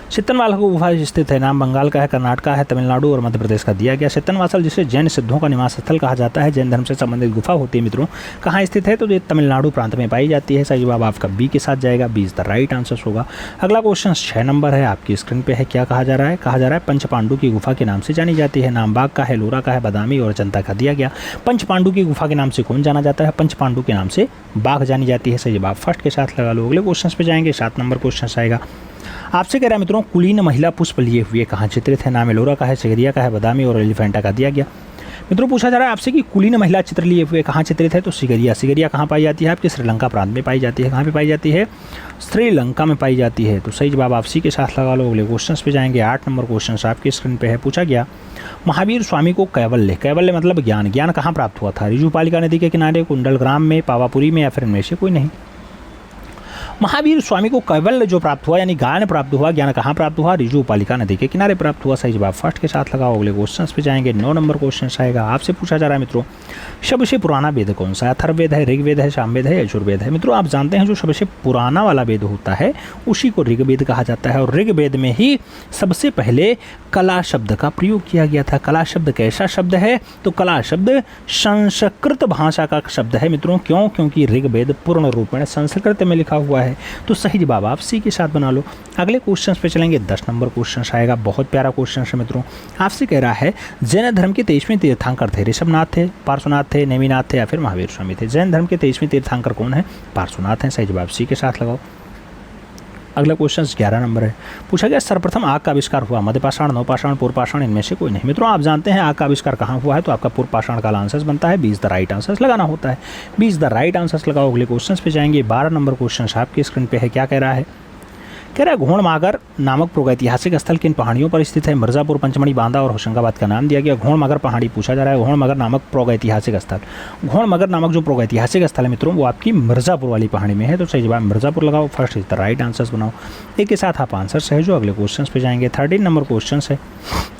सित्तनवासल गुफा स्थित है। नाम बंगाल का है, कर्नाटक का है, तमिलनाडु और मध्य प्रदेश का दिया गया। सित्तनवासल जिसे जैन सिद्धों का निवास स्थल कहा जाता है, जैन धर्म से संबंधित गुफा होती है मित्रों, कहाँ स्थित है। तो ये तमिलनाडु प्रांत में पाई जाती है। सही जवाब आपका बी के साथ जाएगा। B is the right answer होगा। अगला क्वेश्चन 6 नंबर है आपकी स्क्रीन पे है। क्या कहा जा रहा है, कहा जा रहा है पंच पांडु की गुफा के नाम से जानी जाती है। नाम बाग का है, लोरा का है, बादामी और अजंता का दिया गया। पंच पांडु की गुफा के नाम से कौन जाना जाता है। पंच पांडु के नाम से बाघ जानी जाती है। सही जवाब फर्स्ट के साथ लगा लो। अगले क्वेश्चन पे जाएंगे। 7 नंबर क्वेश्चन आएगा। आपसे कह रहा है मित्रों कुलीन महिला पुष्प लिए हुए कहाँ चित्रित है। नाम एलोरा का है, सिगरिया का है, बादामी और एलिफेंटा का दिया गया। मित्रों पूछा जा रहा है आपसे कि कुलीन महिला चित्र लिए हुए कहाँ चित्रित है। तो सिगरिया, सिगरिया कहाँ पाई जाती है, आपके श्रीलंका प्रांत में पाई जाती है। कहाँ पे पाई जाती है, श्रीलंका में पाई जाती है। तो सही जवाब आप सी के साथ लगा लो। अगले क्वेश्चन पे जाएंगे। 8 नंबर क्वेश्चन आपकी स्क्रीन पे है। पूछा गया महावीर स्वामी को कैवल्य, कैवल्य मतलब ज्ञान, ज्ञान कहाँ प्राप्त हुआ था। रिजुपालिका नदी के किनारे, कुंडलग्राम में, पावापुरी में, या फिर इनमें से कोई नहीं। महावीर स्वामी को कैवल्य जो प्राप्त हुआ यानी ज्ञान प्राप्त हुआ, ज्ञान कहाँ प्राप्त हुआ? ऋजु उपालिका नदी के किनारे प्राप्त हुआ। सही जवाब फर्स्ट के साथ लगाओ। अगले क्वेश्चन पे जाएंगे। 9 नंबर क्वेश्चन आएगा, आपसे पूछा जा रहा है मित्रों सबसे पुराना वेद कौन सा है? अथर्ववेद है, ऋग्वेद है, सामवेद है, यजुर्वेद है? मित्रों आप जानते हैं जो सबसे पुराना वाला वेद होता है उसी को ऋग्वेद कहा जाता है, और ऋग्वेद में ही सबसे पहले कला शब्द का प्रयोग किया गया था। कला शब्द कैसा शब्द है? तो कला शब्द संस्कृत भाषा का शब्द है मित्रों। क्यों? क्योंकि ऋग्वेद पूर्ण रूप में संस्कृत में लिखा हुआ है। तो सही जवाब आप सी के साथ बना लो। अगले क्वेश्चन पे चलेंगे। 10 नंबर क्वेश्चन आएगा, बहुत प्यारा क्वेश्चन है मित्रों। आपसे कह रहा है जैन धर्म के 23वें तीर्थंकर थे? ऋषभनाथ थे, पार्श्वनाथ थे, नेमिनाथ थे या फिर महावीर स्वामी थे? जैन धर्म के 23वें तीर्थंकर कौन है? पार्श्वनाथ हैं। सही जवाब सी के साथ लगाओ। अगला क्वेश्चन 11 नंबर है, पूछा गया सर्वप्रथम आग का आविष्कार हुआ? मध्यपाषाण, नवपाषाण, पूर्वपाषाण, इनमें से कोई नहीं। मित्रों आप जानते हैं आग का आविष्कार कहाँ हुआ है? तो आपका पूर्वपाषाण का आंसर बनता है। 20 द राइट आंसर लगाना होता है। 20 द राइट आंसर लगाओ। अगले क्वेश्चन पे जाएंगे। 12 नंबर क्वेश्चन आपकी स्क्रीन पे है। क्या कह रहा है? कह रहा है घोड़मागर नामक प्रागैतिहासिक स्थल किन पहाड़ियों पर स्थित है? मिर्जापुर, पंचमढ़ी, बांदा और होशंगाबाद का नाम दिया गया। घोड़मगर पहाड़ी पूछा जा रहा है। घोड़मगर नामक प्रागैतिहासिक स्थल, घोड़मगर नामक जो प्रागैतिहासिक स्थल है मित्रों वो आपकी मिर्जापुर वाली पहाड़ी में है। तो सही जवाब मिर्जापुर लगाओ। First is the right answer बनाओ। एक के साथ आप आंसर सही जो। अगले क्वेश्चन पे जाएंगे। 13 नंबर क्वेश्चन है।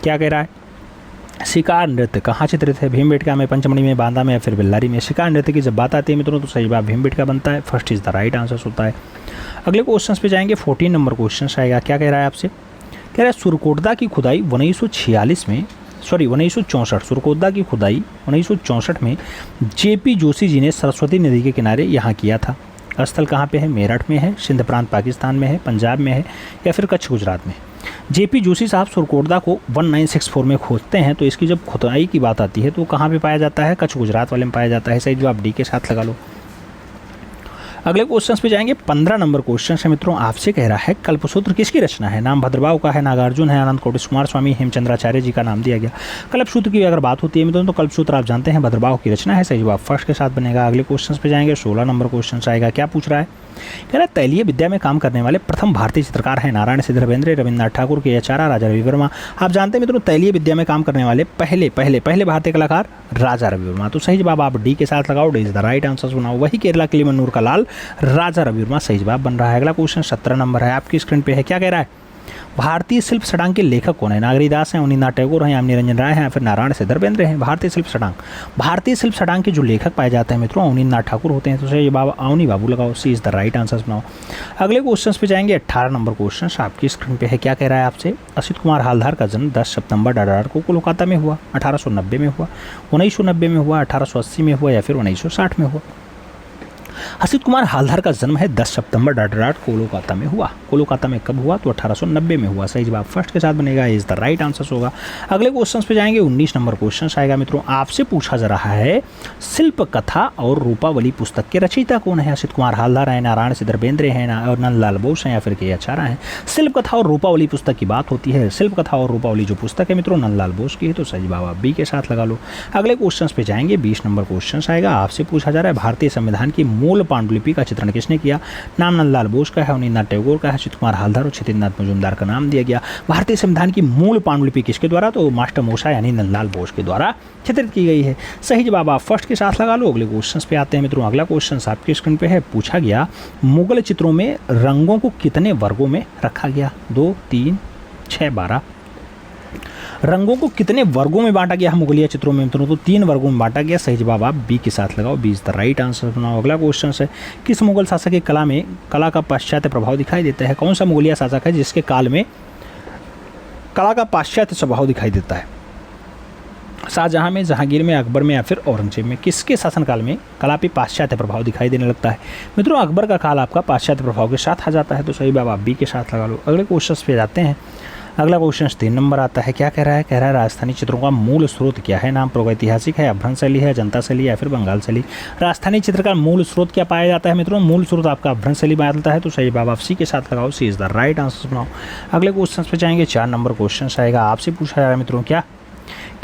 क्या कह रहा है? शिकार नृत्य कहाँ चित्रित है? भीमबेटका में, पंचमढ़ी में, बांदा में या फिर बेल्लारी में? शिकार नृत्य की जब बात आती है मित्रों तो सही जवाब भीमबेटका बनता है। First is the right answer होता है। अगले क्वेश्चन पे जाएंगे। 14 नंबर क्वेश्चन आएगा। क्या कह रहा है आपसे? कह रहा है सुरकोटदा की खुदाई 1964 सुरकोटदा की खुदाई 1964 में जेपी जोशी जी ने सरस्वती नदी के किनारे यहाँ किया था। स्थल कहाँ पे है? मेरठ में है, सिंध प्रांत पाकिस्तान में है, पंजाब में है या फिर कच्छ गुजरात में? जेपी जोशी साहब सुरकोटदा को 1964 में खोजते हैं। तो इसकी जब खुदाई की बात आती है तो कहाँ पे पाया जाता है? कच्छ गुजरात वाले में पाया जाता है। सही जवाब डी के साथ लगा लो। अगले क्वेश्चन पे जाएंगे। 15 नंबर क्वेश्चन है मित्रों। आपसे कह रहा है कल्पसूत्र किसकी रचना है? नाम भद्रबाहु का है, नागार्जुन है, अनंत कोटि कुमार स्वामी, हेमचंद्राचार्य जी का नाम दिया गया। कल्पसूत्र की अगर बात होती है मित्रों तो कल्पसूत्र आप जानते हैं भद्रबाहु की रचना है। सही जवाब फर्स्ट के साथ बनेगा। अगले क्वेश्चन पे जाएंगे। 16 नंबर क्वेश्चन आएगा। क्या पूछ रहा है? कह रहा है तैलीय विद्या में काम करने वाले प्रथम भारतीय चित्रकार हैं? नारायण सिद्धरवेंद्र, रविन्द्रनाथ ठाकुर, के आचार्य, राजा रवि वर्मा? आप जानते हैं मित्रों तैलीय विद्या में काम करने वाले पहले भारतीय कलाकार राजा रवि वर्मा। तो सही जवाब आप डी के साथ लगाओ। D is the right answer बनाओ। वही केरला किलिमन्नूर का लाल राजा रवि वर्मा सही जवाब बन रहा है। अगला क्वेश्चन 17 नंबर है, आपकी स्क्रीन पे है। क्या कह रहा है? भारतीय शिल्प षडांग के लेखक कौन है? नागरीदास हैं, अवनींद्रनाथ टैगोर हैं, यामिनी रंजन राय हैं या फिर नारायण सिद्धरवेंद्र हैं? भारतीय शिल्प षडांग के जो लेखक पाए जाते हैं मित्रों अवनींद्रनाथ ठाकुर होते हैं। तो सही जवाब अवनी बाबू लगाओ। सी इज द राइट आंसर बनाओ। अगले क्वेश्चन पे जाएंगे। 18 नंबर क्वेश्चन आपकी स्क्रीन पे है। क्या कह रहा है आपसे? असित कुमार हालधार का जन्म 10 सितंबर डाडार को कोलकाता में हुआ। 1890 में हुआ, 1990 में हुआ, 1880 में हुआ या फिर 1960 में हुआ? असित कुमार हालधार का जन्म है 10 सितंबर डाडार कोलकाता में हुआ। कोलकाता में कब हुआ? तो 1890 में हुआ। सही जवाब फर्स्ट के साथ बनेगा। इज द राइट आंसर होगा। अगले क्वेश्चन पे जाएंगे। 19 नंबर क्वेश्चन आएगा मित्रों। आपसे पूछा जा रहा है शिल्प कथा और रूपावली पुस्तक के रचयिता कौन है? असित कुमार हालधार है, नारायण सिद्धरवेंद्र हैं और नंदलाल बोस हैं या फिर के आचार्य हैं? शिल्प कथा और रूपावली पुस्तक की बात होती है। शिल्प कथा और रूपावली जो पुस्तक है मित्रों नंदलाल बोस की है। तो सही जवाब आप बी के साथ लगा लो। अगले क्वेश्चन पे जाएंगे। 20 नंबर क्वेश्चन आएगा। आपसे पूछा जा रहा है भारतीय संविधान की मूल पांडुलिपि का चित्रण किसने किया? नाम नंदलाल बोस का है, अवनींद्रनाथ टैगोर का है, असित कुमार हालधार और क्षितिजनाथ मजूमदार का नाम दिया गया। भारतीय संविधान की मूल पांडुलिपि किसके द्वारा? तो मास्टर मोशा यानी नंदलाल बोस के द्वारा चित्रित की गई है। सही जवाब आप फर्स्ट के साथ लगा लो। अगले क्वेश्चन पे आते हैं मित्रों। अगला क्वेश्चन आपकी स्क्रीन पे है। पूछा गया मुगल चित्रों में रंगों को कितने वर्गों में रखा गया? 2, 3, 6, 12? रंगों को कितने वर्गों में बांटा गया है मुगलिया चित्रों में मित्रों? तो 3 वर्गों में बांटा गया। सही जवाब आप बी के साथ लगाओ। B is the right answer बनाओ। अगला क्वेश्चन है किस मुगल शासक की कला का पाश्चात्य प्रभाव दिखाई देता है? कौन सा मुगलिया शासक है जिसके काल में कला का पाश्चात्य स्वभाव दिखाई देता है? शाहजहां में, जहांगीर में, अकबर में या फिर औरंगजेब में? किसके शासनकाल में कला पे पाश्चात्य प्रभाव दिखाई देने लगता है? मित्रों अकबर का काल आपका पाश्चात्य प्रभाव के साथ आ जाता है। तो सही जवाब आप बी के साथ लगा लो। अगले क्वेश्चन पे जाते हैं। अगला क्वेश्चन 3 नंबर आता है। क्या कह रहा है? कह रहा है राजस्थानी चित्रों का मूल स्रोत क्या है? नाम प्रागैतिहासिक है, अभ्रंश शैली है, जनता शैली या फिर बंगाल शैली? राजस्थानी चित्र का मूल स्रोत क्या पाया जाता है मित्रों? मूल स्रोत आपका अभ्रंश शैली पाया जाता है। तो सही जवाब आप सी के साथ लगाओ। सी इज द राइट आंसर बनाओ। अगले क्वेश्चन पे जाएंगे। 4 नंबर क्वेश्चन आएगा। आपसे पूछा जा रहा है मित्रों क्या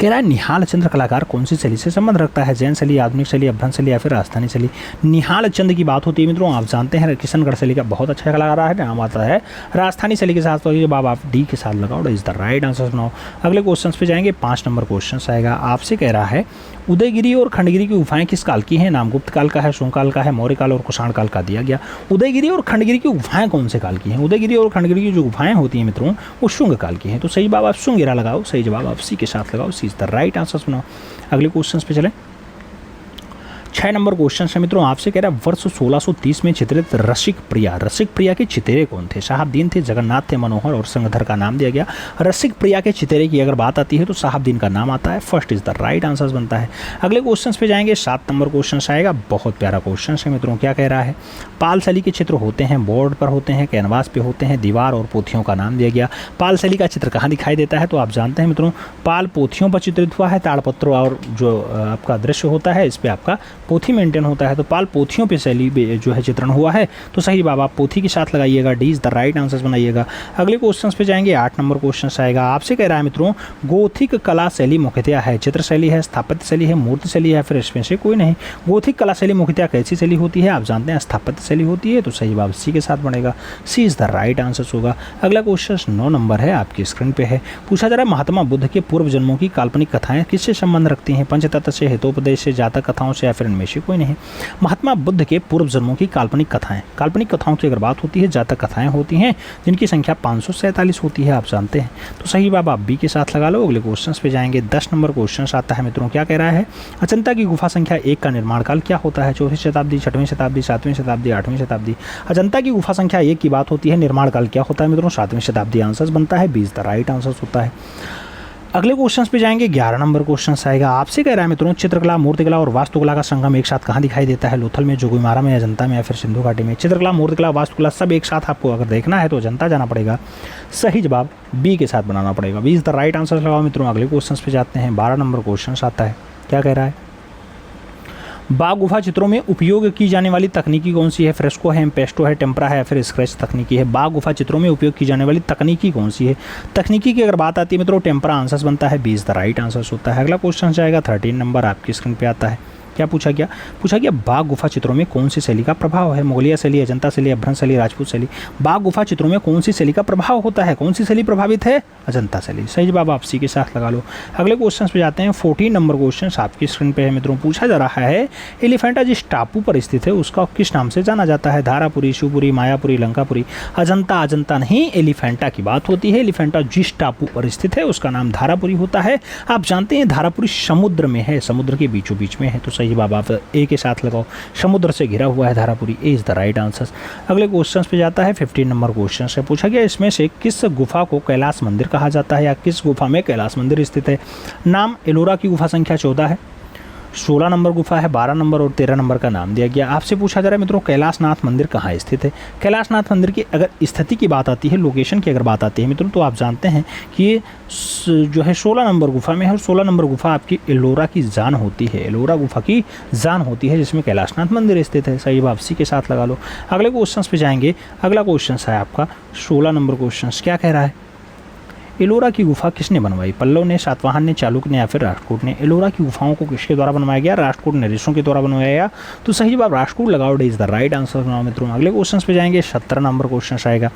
कह रहा है निहाल चंद्र कलाकार कौन सी शैली से संबंध रखता है, जैन शैली, आधुनिक शैली, अभ्रंश शैली या फिर राजस्थानी शैली। निहाल चंद्र की बात होती है मित्रों, आप जानते हैं किशनगढ़ शैली का बहुत अच्छा कलाकार है, नाम आता है राजस्थानी शैली के साथ। तो ये बाब आप डी के साथ लगाओ, इज द राइट आंसर बनाओ। अगले क्वेश्चन पे जाएंगे, 5 नंबर क्वेश्चन आएगा। आपसे कह रहा है उदयगिरी और खंडगिरी की गुफाएं किस काल की हैं, नाम गुप्त काल का है, शुंग काल का है, मौर्य काल और कुषाण काल का दिया गया। उदयगिरी और खंडगिरी की गुफाएं कौन से काल की हैं, उदयगिरी और खंडगिरी की जो गुफाएं होती हैं मित्रों वो शुंग काल की हैं। तो सही जवाब आप शुंगिरा लगाओ, सही जवाब आप सी के साथ लगाओ, सी इज द राइट आंसर बनाओ। अगले क्वेश्चन पे चलें, 6 नंबर क्वेश्चन है मित्रों। आपसे कह रहा है वर्ष 1630 में चित्रित रसिक प्रिया के चितेरे कौन थे, साहबदीन थे, जगन्नाथ थे, मनोहर और संगधर का नाम दिया गया। रसिक प्रिया के चितेरे की अगर बात आती है तो साहबदीन का नाम आता है, first is the right answer बनता है। अगले क्वेश्चन पे जाएंगे, 7 नंबर क्वेश्चन आएगा। बहुत प्यारा क्वेश्चन है मित्रों। क्या कह रहा है, पाल शैली के चित्र होते हैं, बोर्ड पर होते हैं, कैनवास पे होते हैं, दीवार और पोथियों का नाम दिया गया। पाल शैली का चित्र कहाँ दिखाई देता है, तो आप जानते हैं मित्रों पाल पोथियों पर चित्रित हुआ है, ताड़पत्र और जो आपका दृश्य होता है इस पर आपका पोथी मेंटेन होता है, तो पाल पोथियों पे शैली जो है चित्रण हुआ है। तो सही जवाब आप पोथी के साथ लगाइएगा, D is the right answer बनाइएगा। अगले क्वेश्चन पे जाएंगे, 8 नंबर क्वेश्चन आएगा। आपसे कह रहा है मित्रों गोथिक कला शैली मुख्यतया है, चित्र शैली है, स्थापत्य शैली है, मूर्ति शैली है, फिर इसमें से कोई नहीं। गोथिक कला शैली मुख्यतया कैसी शैली होती है, आप जानते हैं स्थापत्य शैली होती है, तो सही जवाब सी के साथ बनेगा, सी इज द राइट आंसर होगा। अगला क्वेश्चन 9 नंबर है, आपकी स्क्रीन पे है। पूछा जा रहा है महात्मा बुद्ध के पूर्व जन्मों की काल्पनिक कथाएं किससे संबंध रखती हैं, पंचतत्व से, हितोपदेश से, जातक कथाओं से या फिर इनमें से कोई नहीं। महात्मा बुद्ध के पूर्व जन्मों की काल्पनिक कथाओं की अगर बात होती है, जातक कथाएं होती हैं जिनकी संख्या 547 होती है, आप जानते हैं, तो सही जवाब आप बी के साथ लगा लो। अगले क्वेश्चन पे जाएंगे, 10 नंबर क्वेश्चन आता है मित्रों। क्या कह रहा है, अजंता की गुफा संख्या 1 का निर्माण काल क्या होता है, 4वीं शताब्दी, 6वीं शताब्दी, 7वीं शताब्दी, 8वीं शताब्दी। अजंता की गुफा संख्या 1 की बात होती है, निर्माण काल क्या होता है मित्रों, 7वीं शताब्दी आंसर बनता है, 20 द राइट आंसर होता है। अगले क्वेश्चन पे जाएंगे, 11 नंबर क्वेश्चन आएगा। आपसे कह रहा है मित्रों चित्रकला, मूर्तिकला और वास्तुकला का संगम एक साथ कहाँ दिखाई देता है, लोथल में, जोगीमारा में, अजंता में या फिर सिंधु घाटी में। चित्रकला, मूर्तिकला, वास्तुकला सब एक साथ आपको अगर देखना है तो अजंता जाना पड़ेगा, सही जवाब बी के साथ बनाना पड़ेगा, B is the right answer लगाओ मित्रों। अगले क्वेश्चन पे जाते हैं, 12 नंबर क्वेश्चन आता है। क्या कह रहा है, बाघ गुफा चित्रों में उपयोग की जाने वाली तकनीकी कौन सी है, फ्रेस्को है, इम्पेस्टो है, टेम्परा है या फिर स्क्रैच तकनीकी है। बाघ गुफा चित्रों में उपयोग की जाने वाली तकनीकी कौन सी है, तकनीकी की अगर बात आती है मित्रों टेम्परा आंसर बनता है, 20 द राइट आंसर होता है। अगला क्वेश्चन जाएगा 13 नंबर, आपकी स्क्रीन पे आता है। क्या पूछा गया बाघ गुफा चित्रों में कौन सी शैली का प्रभाव है, मुगलिया शैली, अजंता शैली, अभ्रंश शैली, राजपूत शैली। बाघ गुफा चित्रों में कौन सी शैली का प्रभाव होता है, कौन सी शैली प्रभावित है, अजंता शैली, सही जवाब आप सी के साथ लगा लो। अगले क्वेश्चन पे जाते हैं, 14 नंबर क्वेश्चन आपकी स्क्रीन पे है मित्रों। पूछा जा रहा है एलिफेंटा जिस टापू पर स्थित है उसका किस नाम से जाना जाता है, धारापुरी, शिवपुरी, मायापुरी, लंकापुरी। अजंता नहीं, एलिफेंटा की बात होती है। एलिफेंटा जिस टापू पर स्थित है उसका नाम धारापुरी होता है। आप जानते हैं धारापुरी समुद्र में है, समुद्र के बीचों बीच में है, तो सही जवाब आप के साथ लगाओ, समुद्र से घिरा हुआ है धारापुरी, ए इज द राइट आंसर। अगले क्वेश्चन पे जाता है, 15 नंबर क्वेश्चन से पूछा गया इसमें से किस गुफा को कैलाश मंदिर कहा जाता है या किस गुफा में कैलाश मंदिर स्थित है। नाम, एलोरा की गुफा संख्या 14 है, 16 नंबर गुफा है, 12 नंबर और 13 नंबर का नाम दिया गया। आपसे पूछा जा रहा है मित्रों कैलाशनाथ मंदिर कहाँ स्थित है। कैलाशनाथ मंदिर की अगर स्थिति की बात आती है, लोकेशन की अगर बात आती है मित्रों, तो आप जानते हैं कि ये जो है 16 नंबर गुफा में है और 16 नंबर गुफा आपकी एलोरा की जान होती है, एलोरा गुफा की जान होती है जिसमें कैलाशनाथ मंदिर स्थित है, सही जवाब सी के साथ लगा लो। अगले क्वेश्चन पे जाएंगे, अगला क्वेश्चन है आपका 16 नंबर क्वेश्चन। क्या कह रहा है, एलोरा की गुफा किसने बनवाई, पल्लव ने, सातवाहन ने, चालुक्य ने या फिर राष्ट्रकूट ने। एलोरा की गुफाओं को किसके द्वारा बनवाया गया, राष्ट्रकूट नरेशों के द्वारा बनवाया गया, तो सही जवाब राष्ट्रकूट लगाओ, इज द राइट आंसर बनाओ मित्रों। अगले क्वेश्चन पे जाएंगे, 17 नंबर क्वेश्चन आएगा।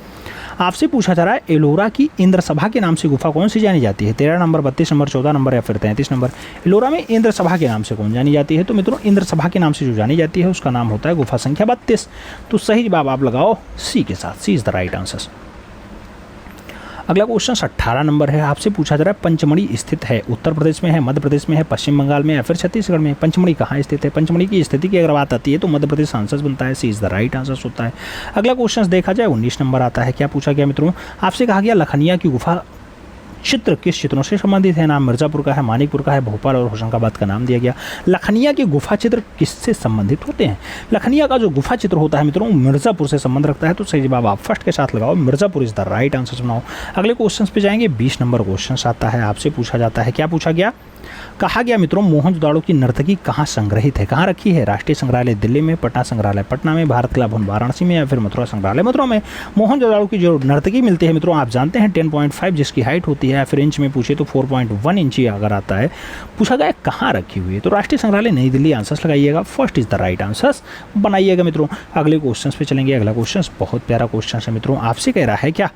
आपसे पूछा जा रहा है एलोरा की इंद्र सभा के नाम से गुफा कौन सी जानी जाती है, 13 नंबर, 32 नंबर, 14 नंबर या फिर 33 नंबर। एलोरा में इंद्र सभा के नाम से कौन जानी जाती है, तो मित्रों इंद्र सभा के नाम से जो जानी जाती है उसका नाम होता है गुफा संख्या 32, तो सही जवाब आप लगाओ सी के साथ, सी इज द राइट आंसर। अगला क्वेश्चन 18 नंबर है। आपसे पूछा जा रहा है पंचमढ़ी स्थित है, उत्तर प्रदेश में है, मध्य प्रदेश में है, पश्चिम बंगाल में या फिर छत्तीसगढ़ में। पंचमढ़ी कहाँ स्थित है, पंचमढ़ी की स्थिति की अगर बात आती है तो मध्य प्रदेश आंसर बनता है, सी इज द राइट आंसर होता है। अगला क्वेश्चन देखा जाए 19 नंबर आता है। क्या पूछा गया मित्रों, आपसे कहा गया लखनिया की गुफा चित्र किस चित्रों से संबंधित है। नाम मिर्जापुर का है, मानिकपुर का है, भोपाल और होशंगाबाद का नाम दिया गया। लखनिया के गुफा चित्र किससे संबंधित होते हैं। लखनिया का जो गुफा चित्र होता है मित्रों मिर्जापुर से संबंध रखता है, तो सही जवाब आप फर्स्ट के साथ लगाओ, Mirzapur is the right answer बनाओ। अगले क्वेश्चन पे जाएंगे, 20 नंबर क्वेश्चन आता है। आपसे पूछा जाता है, क्या पूछा गया, कहा गया मित्रों मोहनजोदाड़ो की नर्तकी कहाँ संग्रहित है, कहाँ रखी है? राष्ट्रीय संग्रहालय दिल्ली में, पटना संग्रहालय पटना में, भारत कला भवन वाराणसी में या फिर मथुरा संग्रहालय मथुरा में। मोहनजोदाड़ो की जो नर्तकी मिलती है मित्रों आप जानते हैं 10.5 जिसकी हाइट होती है, या फिर इंच में पूछे तो 4.1 इंच अगर आता है। पूछा गया कहाँ रखी हुई है, तो राष्ट्रीय संग्रहालय नई दिल्ली आंसर्स लगाइएगा, first is the right answers बनाइएगा मित्रों। अगले क्वेश्चन पे चलेंगे। अगला क्वेश्चन बहुत प्यारा क्वेश्चन है मित्रों, आपसे कह रहा है क्या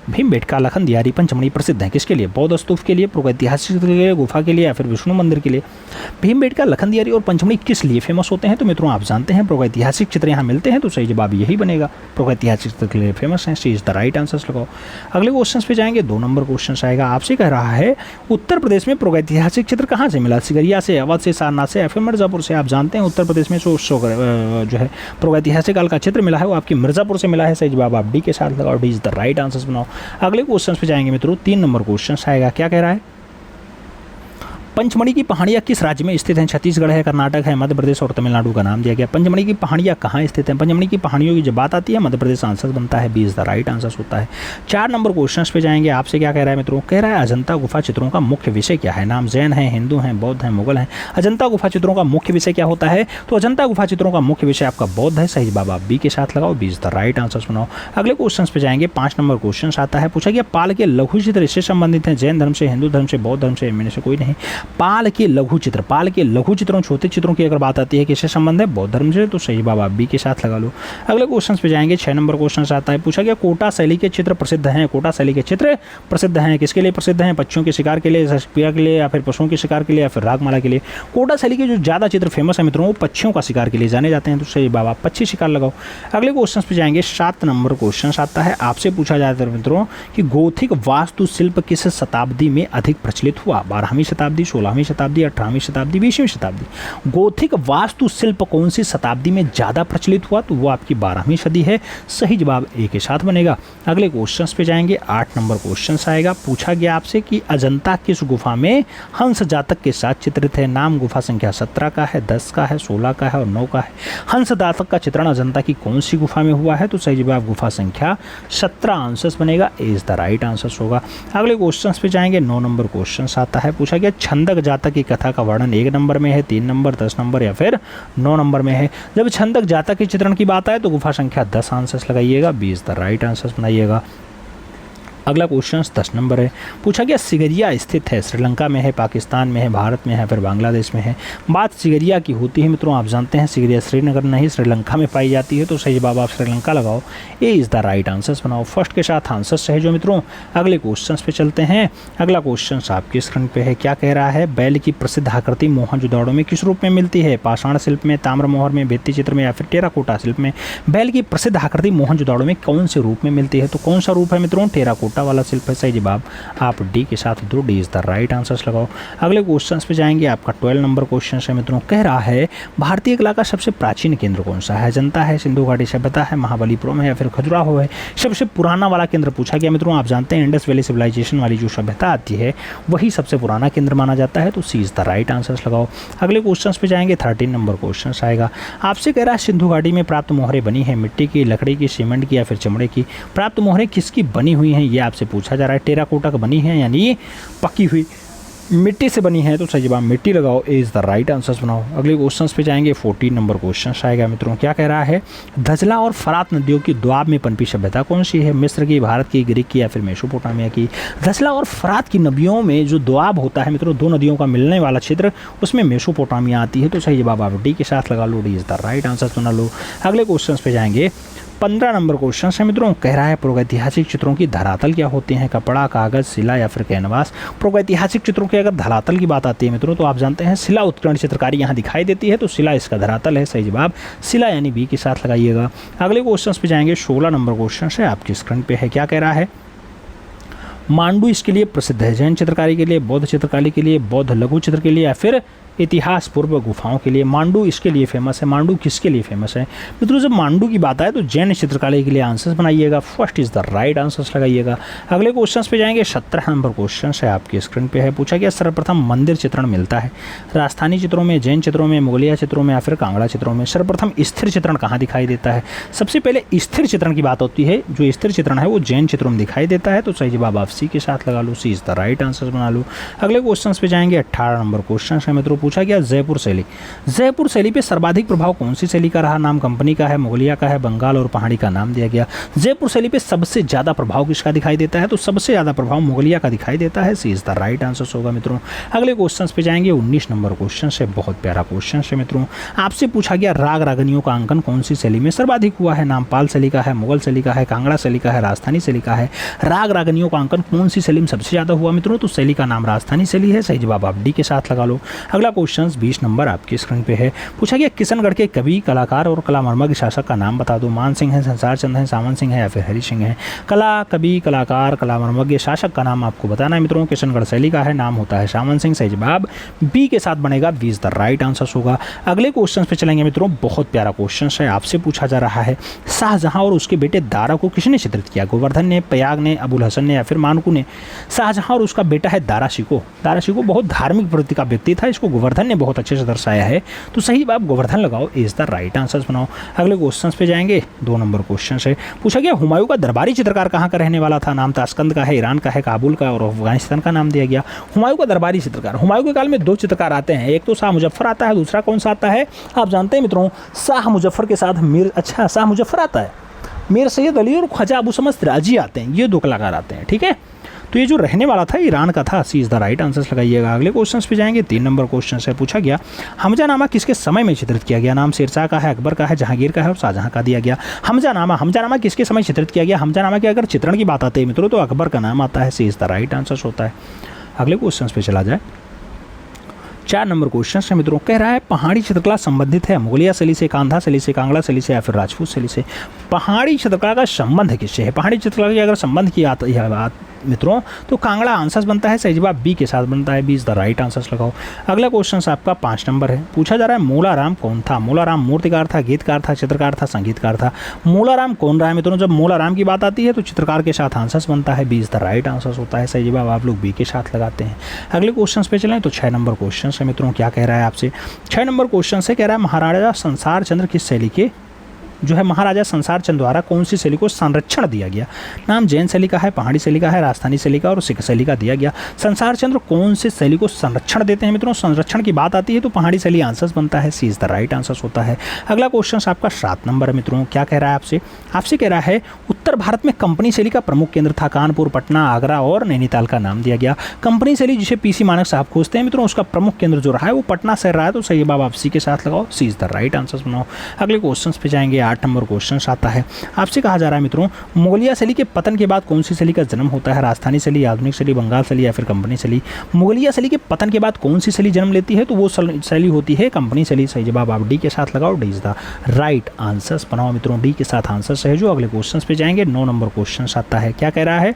भीमबेटका लखनदियारी पंचमढ़ी प्रसिद्ध है किसके लिए? बौद्ध स्तूप के लिए, प्रागैतिहासिक चित्र के लिए, गुफा के लिए या फिर विष्णु मंदिर के लिए? भीमबेटका लखनदियारी और पंचमढ़ी किस लिए फेमस होते हैं? तो मित्रों आप जानते हैं प्रागैतिहासिक चित्र यहाँ मिलते हैं, तो सही जवाब यही बनेगा, प्रागैतिहासिक चित्र के लिए फेमस है। सी इज द राइट आंसर लगाओ। अगले क्वेश्चन पे जाएंगे, 2 नंबर क्वेश्चन आएगा। आपसे कह रहा है उत्तर प्रदेश में प्रागैतिहासिक चित्र कहाँ से मिला? सिगरिया से, अवध से, सारनाथ से या फिर मिर्जापुर से? आप जानते हैं उत्तर प्रदेश में जो है प्रागैतिहासिक काल का चित्र मिला है वो आपकी मिर्जापुर से मिला है। सही जवाब आप डी के साथ लगाओ, D is the right answer बनाओ। अगले क्वेश्चन पे जाएंगे मित्रों, 3 नंबर क्वेश्चन आएगा। क्या कह रहा है? पंचमढ़ी की पहाड़ियाँ किस राज्य में स्थित हैं? छत्तीसगढ़ है, कर्नाटक है, मध्य प्रदेश और तमिलनाडु का नाम दिया गया। पंचमढ़ी की पहाड़ियाँ कहाँ स्थित हैं? पंचमढ़ी की पहाड़ियों की जब बात आती है मध्य प्रदेश आंसर बनता है, B is the right answer होता है। 4 नंबर क्वेश्चन पे जाएंगे। आपसे क्या कह रहा है मित्रों? कह रहा है अजंता गुफा चित्रों का मुख्य विषय क्या है? नाम जैन है, हिंदू हैं, बौद्ध हैं, मुगल हैं। अजंता गुफा चित्रों का मुख्य विषय क्या होता है? तो अजंता गुफा चित्रों का मुख्य विषय आपका बौद्ध है। सही जवाब आप बी के साथ लगाओ, B is the right answer बनाओ। अगले क्वेश्चन पे जाएंगे। 5 नंबर क्वेश्चन आता है, पूछा गया पाल के लघु चित्र इससे संबंधित हैं? जैन धर्म से, हिंदू धर्म से, बौद्ध धर्म से, इनमें से कोई नहीं। पाल के लघु चित्र, पाल के लघु चित्रों छोटे चित्रों की अगर बात आती है किससे संबंध है? बौद्ध धर्म से, तो सही जवाब आप बी के साथ लगा लो। अगले क्वेश्चन पे जाएंगे। 6 नंबर क्वेश्चन आता है, पूछा गया कोटा शैली के चित्र प्रसिद्ध हैं? कोटा शैली के चित्र प्रसिद्ध हैं, किसके लिए प्रसिद्ध हैं? पक्षियों के शिकार के लिए, क्रिया के लिए या फिर पशुओं के शिकार के लिए या फिर रागमाला के लिए? कोटा शैली के जो ज्यादा चित्र फेमस है मित्रों वो पक्षियों का शिकार के लिए जाने जाते हैं, तो सही जवाब आप पक्षी शिकार लगाओ। अगले क्वेश्चन पे जाएंगे। 7 नंबर क्वेश्चन आता है, आपसे पूछा जाता है मित्रों कि गोथिक वास्तुशिल्प किस शताब्दी में अधिक प्रचलित हुआ? 12वीं शताब्दी, 16वीं शताब्दी, 18वीं शताब्दी, 20वीं शताब्दी? गोथिक वास्तुशिल्प कौन सी शताब्दी में ज्यादा प्रचलित हुआ? तो वो आपकी 12वीं सदी है। सही जवाब ए के साथ बनेगा। अगले क्वेश्चन पे जाएंगे। 8 नंबर क्वेश्चन आएगा। पूछा गया आपसे कि अजंता किस गुफा में हंस जातक के साथ चित्रित है? नाम गुफा संख्या 17 का है, 10 का है, 16 का है और 9 का है। हंस जातक का चित्रण अजंता की कौन सी गुफा में हुआ है? तो सही जवाब गुफा संख्या 17 आंसर बनेगा, ए इज द राइट आंसर होगा। अगले क्वेश्चन पे जाएंगे। 9 नंबर क्वेश्चन आता है, पूछा गया छंदक जातक की कथा का वर्णन 1 नंबर में है, 3 नंबर, 10 नंबर या फिर 9 नंबर में है? जब छंदक जातक के चित्रण की बात आए तो गुफा संख्या 10 आंसर्स लगाइएगा, 20 द राइट आंसर्स बनाइएगा। अगला क्वेश्चन 10 नंबर है। पूछा गया सिगरिया स्थित है श्रीलंका में है, पाकिस्तान में है, भारत में है, फिर बांग्लादेश में है? बात सिगरिया की होती है मित्रों आप जानते हैं सिगरिया श्रीनगर नहीं श्रीलंका में पाई जाती है, तो सही जवाब आप श्रीलंका लगाओ, ए इज द राइट आंसर्स बनाओ। फर्स्ट के साथ आंसर्स है जो मित्रों। अगले क्वेश्चन पे चलते हैं। अगला क्वेश्चन आपके स्क्रीन पे है। क्या कह रहा है? बैल की प्रसिद्ध आकृति मोहनजोदाड़ो में किस रूप में मिलती है? पाषाण शिल्प में, ताम्र मोहर में, भित्ति चित्र में या फिर टेराकोटा शिल्प में? बैल की प्रसिद्ध आकृति मोहनजोदाड़ो में कौन से रूप में मिलती है? तो कौन सा रूप है मित्रों? टेराकोटा वाला शिल्प है। सही जवाब आप डी के साथ दो, D is the right answers लगाओ। अगले क्वेश्चन पे जाएंगे। आपका 12 नंबर क्वेश्चन है मित्रों। कह रहा है भारतीय कला का सबसे प्राचीन केंद्र कौन सा है? अजंता है, सिंधु घाटी सभ्यता है, महाबलीपुरम है या फिर खजुराहो है? सबसे पुराना वाला केंद्र पूछा गया मित्रों। आप जानते हैं इंडस वैली सिविलाइजेशन वाली जो सभ्यता आती है वही सबसे पुराना केंद्र माना जाता है, तो सी इज द राइट आंसर्स लगाओ। अगले क्वेश्चन पे जाएंगे। 13 नंबर क्वेश्चन आएगा। आपसे कह रहा है सिंधु घाटी में प्राप्त मोहरें बनी है मिट्टी की, लकड़ी की, सीमेंट की या फिर चमड़े की? प्राप्त मोहरें किसकी बनी हुई हैं ये आपसे पूछा जा रहा है। टेराकोटा बनी है यानी पकी हुई मिट्टी से बनी है, तो सही जवाब मिट्टी लगाओ, ए इज द राइट आंसर्स बनाओ। अगले क्वेश्चन पे जाएंगे। 14 नंबर क्वेश्चन आएगा मित्रों। क्या कह रहा है? धजला और फरात नदियों की द्वाब में पनपी सभ्यता कौन सी है? मिस्र की, भारत की, ग्रीक की या फिर मेसोपोटामिया की? धजला और फरात की नदियों में जो द्वाब होता है मित्रों, दो नदियों का मिलने वाला क्षेत्र, उसमें मेसोपोटामिया आती है, तो सही जवाब आप डी के साथ लगा लो, D is the right answer बना लो। अगले क्वेश्चन पे जाएंगे। 15 नंबर क्वेश्चन है मित्रों। कह रहा है प्रागैतिहासिक चित्रों की धरातल क्या होती हैं? कपड़ा, कागज, शिला या फिर कैनवास? प्रागैतिहासिक चित्रों की अगर धरातल की बात आती है मित्रों तो आप जानते हैं शिला उत्कीर्ण चित्रकारी यहाँ दिखाई देती है, तो शिला इसका धरातल है। सही जवाब शिला यानी बी के साथ लगाइएगा। अगले क्वेश्चन पे जाएंगे। 16 नंबर क्वेश्चन है आपकी स्क्रीन पे है। क्या कह रहा है? मांडू इसके लिए प्रसिद्ध है, जैन चित्रकारी के लिए, बौद्ध चित्रकारी के लिए, बौद्ध लघु चित्र के लिए या फिर इतिहास पूर्व गुफाओं के लिए। मांडू इसके लिए फेमस है। मांडू किसके लिए फेमस है मित्रों? जब मांडू की बात आए तो जैन चित्रकला के लिए आंसर्स बनाइएगा। First is the right answers लगाइएगा। अगले क्वेश्चन पे जाएंगे। 17 नंबर क्वेश्चन है आपकी स्क्रीन पे है। पूछा गया सर्वप्रथम मंदिर चित्रण मिलता है राजस्थानी चित्रों में, जैन चित्रों में, मुगलिया चित्रों में या फिर कांगड़ा चित्रों में। सर्वप्रथम स्थिर चित्रण कहाँ दिखाई देता है? सबसे पहले स्थिर चित्रण की बात होती है। जो स्थिर चित्रण है वो जैन चित्रों में दिखाई देता है, तो सही जवाब आप सी के साथ लगा लो। सी इज द राइट आंसर बना लो। अगले क्वेश्चन पे जाएंगे। 18 नंबर क्वेश्चन है मित्रों। पूछा गया जयपुर शैली। जयपुर शैली पे सर्वाधिक प्रभाव कौन सी शैली का रहा? नाम कंपनी का है, मुगलिया का है, बंगाल और पहाड़ी का नाम दिया गया। जयपुर शैली पे सबसे ज्यादा प्रभाव किसका दिखाई देता है? तो सबसे ज्यादा प्रभाव मुगलिया का दिखाई देता है। सी इज द राइट आंसर होगा मित्रों। अगले क्वेश्चन पे जाएंगे। 19 नंबर क्वेश्चन है, बहुत प्यारा क्वेश्चन है मित्रों। आपसे पूछा गया राग रागनियों का अंकन कौन सी शैली में सर्वाधिक हुआ है? नाम पाल शैली का है, मुगल शैली का है, कांगड़ा शैली का है, राजस्थानी शैली का है। राग रागनियों का अंकन कौन सी शैली में सबसे ज्यादा हुआ मित्रों? तो शैली का नाम राजस्थानी शैली है। सही जवाब आप डी के साथ लगा लो। अगला क्वेश्चन 20 नंबर आपकी स्क्रीन पे है। पूछा गया किशनगढ़ के कवि, कलाकार और कला मर्मज्ञ शासक का नाम बता दो। मान सिंह है, संसार चंद है, सामंत सिंह है या फिर हरि सिंह है। कला, कवि, कलाकार, कला मर्मज्ञ शासक का नाम आपको बताना है मित्रों। किशनगढ़ शैली का है, नाम होता है सामंत सिंह। सही जवाब बी के साथ बनेगा। B is the right answer होगा। अगले क्वेश्चन पे चलेंगे मित्रों। बहुत प्यारा क्वेश्चन है। आपसे पूछा जा रहा है शाहजहां और उसके बेटे दारा को किसने चित्रित किया? गोवर्धन ने, पयाग ने, अबुल हसन ने या फिर मानकू ने। शाहजहां और उसका बेटा है दारा शिको। दारा शिको बहुत धार्मिक प्रवृत्ति का व्यक्ति था। इसको गोवर्धन ने बहुत अच्छे से दर्शाया है, तो सही जवाब गोवर्धन लगाओ। इज द राइट आंसर बनाओ। अगले क्वेश्चन पे जाएंगे। 2 नंबर क्वेश्चन है। पूछा गया हुमायूं का दरबारी चित्रकार कहाँ का रहने वाला था? नाम ताशकंद का है, ईरान का है, काबुल का और अफगानिस्तान का नाम दिया गया। हुमायूं का दरबारी चित्रकार, हुमायूं के काल में 2 चित्रकार आते हैं। एक तो शाह मुजफ्फर आता है, दूसरा कौन सा आता है आप जानते हैं मित्रों? शाह मुजफ्फर के साथ शाह मुजफ्फर आता है, मीर सैयद अली और ख्वाजा अबू समद राजी आते हैं। ये 2 कलाकार आते हैं। ठीक है, तो ये जो रहने वाला था ईरान का था। सी इज द राइट आंसर लगाइएगा। अगले क्वेश्चन पे जाएंगे। 3 नंबर क्वेश्चन से पूछा गया हमजानामा किसके समय में चित्रित किया गया? नाम शेरशाह का है, अकबर का है, जहांगीर का है और शाहजहां का दिया गया। हमजानामा किसके समय चित्रित किया गया? हमजानामा के अगर चित्रण की बात आती है मित्रों तो अकबर का नाम आता है। सी इज द राइट आंसर होता है। अगले क्वेश्चन पे चला जाए। 4 नंबर क्वेश्चन है मित्रों। कह रहा है पहाड़ी चित्रकला संबंधित है मुगलिया शैली से, कांधा शैली से, कांगड़ा शैली से या फिर राजपूत शैली से। पहाड़ी चित्रकला का संबंध किससे है? पहाड़ी चित्रकला की अगर संबंध की बात मित्रों तो कांगड़ा आंसर बनता है। सही जवाब बी के साथ बनता है। B is the right answer लगाओ। अगला क्वेश्चन आपका 5 नंबर है। पूछा जा रहा है मूलाराम कौन था? मूलाराम मूर्तिकार था, गीतकार था, चित्रकार था, संगीतकार था। मूलाराम कौन रहा है मित्रों? जब मूलाराम की बात आती है तो चित्रकार के साथ आंसर बनता है। B is the right answer होता है। सही जवाब आप लोग बी के साथ लगाते हैं। अगले क्वेश्चन पे चलें तो 6 नंबर क्वेश्चन है मित्रों। क्या कह रहा है आपसे? 6 नंबर क्वेश्चन से कह रहा है महाराजा संसार चंद्र किस शैली के महाराजा संसार चंद द्वारा कौन सी शैली को संरक्षण दिया गया? नाम जैन शैली का है, पहाड़ी शैली का है, राजस्थानी शैली का और सिख शैली का दिया गया। संसार चंद्र कौन से शैली को संरक्षण देते हैं मित्रों? संरक्षण की बात आती है तो पहाड़ी शैली आंसर बनता है। सी इज द राइट आंसर होता है। अगला क्वेश्चन आपका 7 नंबर है मित्रों। क्या कह रहा है आपसे कह रहा है उत्तर भारत में कंपनी शैली का प्रमुख केंद्र था। कानपुर, पटना, आगरा और नैनीताल का नाम दिया गया। कंपनी शैली जिसे पीसी मानक साहब खोजते हैं मित्रों उसका प्रमुख केंद्र जो रहा है वो पटना शहर रहा है। तो सही जवाब आप सी के साथ लगाओ। सी इज द राइट आंसर बनाओ। अगले क्वेश्चन पे जाएंगे। 8 नंबर क्वेश्चन आता है। आपसे कहा जा रहा है मित्रों मुगलिया शैली के पतन के बाद कौन सी शैली का जन्म होता है? राजस्थानी शैली, आधुनिक शैली, बंगाल शैली या फिर कंपनी शैली। मुगलिया शैली के पतन के बाद कौन सी शैली जन्म लेती है? तो वो शैली होती है कंपनी शैली। सही जवाब आप डी के साथ लगाओ। D is the right answer बनाओ मित्रों। डी के साथ आंसर है जो। अगले क्वेश्चन पे जाएंगे। 9 नंबर क्वेश्चन आता है। क्या कह रहा है?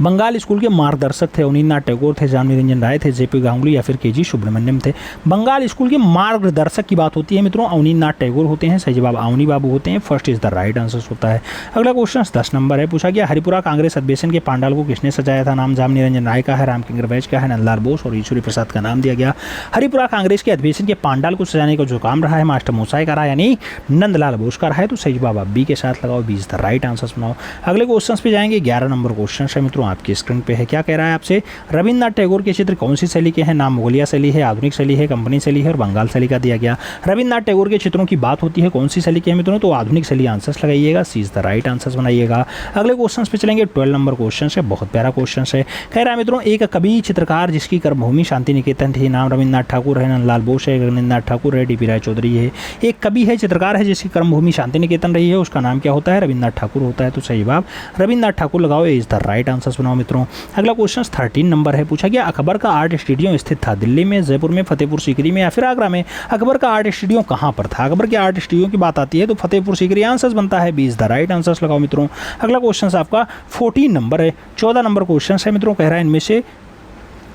बंगाल स्कूल के मार्गदर्शक थे अवनींद्रनाथ टैगोर थे, जामनी रंजन राय थे, जेपी गांगुली या फिर केजी सुब्रमण्यम थे। बंगाल स्कूल के मार्गदर्शक की बात होती है मित्रों अवनींद्रनाथ टैगोर होते हैं। सही जवाब अवनी बाबू होते हैं। First is the right answer होता है। अगला क्वेश्चन 10 नंबर है। पूछा गया हरिपुरा कांग्रेस अधिवेशन के पांडाल को किसने सजाया था? नाम जामनी रंजन राय का है, रामकिंकर वैज का है, नंदलाल बोस और ईश्वरी प्रसाद का नाम दिया गया। हरिपुरा कांग्रेस के अधिवेशन के पांडाल को सजाने का जो काम रहा है मास्टर मोसाई का रहा यानी नंदलाल बोस का रहा है। तो सही जवाब आप बी के साथ लगाओ। B is the right answer बनाओ। अगले क्वेश्चन पे जाएंगे। 11 नंबर क्वेश्चन है मित्रों आपकी स्क्रीन पे है। क्या कह रहा है आपसे? रविन्द्रनाथ टैगोर के चित्र कौन सी शैली के हैं? नाम मुगलिया शैली है, आधुनिक शैली है, कंपनी शैली है और बंगाल शैली का दिया गया। रविन्द्रनाथ टैगोर के चित्रों की बात होती है कौन सी शैली के हैं मित्रों? तो आधुनिक शैली आंसर्स लगाइएगा। सी इज द राइट आंसर्स बनाइएगा। अगले क्वेश्चन पे चलेंगे। 12 नंबर क्वेश्चन है। बहुत प्यारा क्वेश्चन है। कह रहा है मित्रों एक कवि चित्रकार जिसकी कर्मभूमि शांति निकेतन थी। नाम रविन्द्रनाथ ठाकुर है, नंदलाल बोस है, रविन्द्रनाथ ठाकुर है, डीपी राय चौधरी है। एक कवि है चित्रकार है जिसकी कर्मभूमि शांति निकेतन रही है उसका नाम क्या होता है? रविन्द्रनाथ ठाकुर होता है। तो सही जवाब रविन्द्रनाथ ठाकुर लगाओ। इज द राइट आंसर्स बनाओ मित्रों। अगला क्वेश्चन 13 नंबर है। पूछा गया अकबर का आर्ट स्टूडियो स्थित था दिल्ली में, जयपुर में, फतेहपुर सीकरी में या फिर आगरा में। अकबर का आर्ट स्टूडियो कहां पर था? अकबर के आर्ट स्टूडियो की बात आती है तो फतेहपुर सीकरी आंसर बनता है। B is the right answer लगाओ मित्रों। अगला क्वेश्चन आपका 14 नंबर है। 14 नंबर क्वेश्चन है मित्रों। कह रहा है इनमें से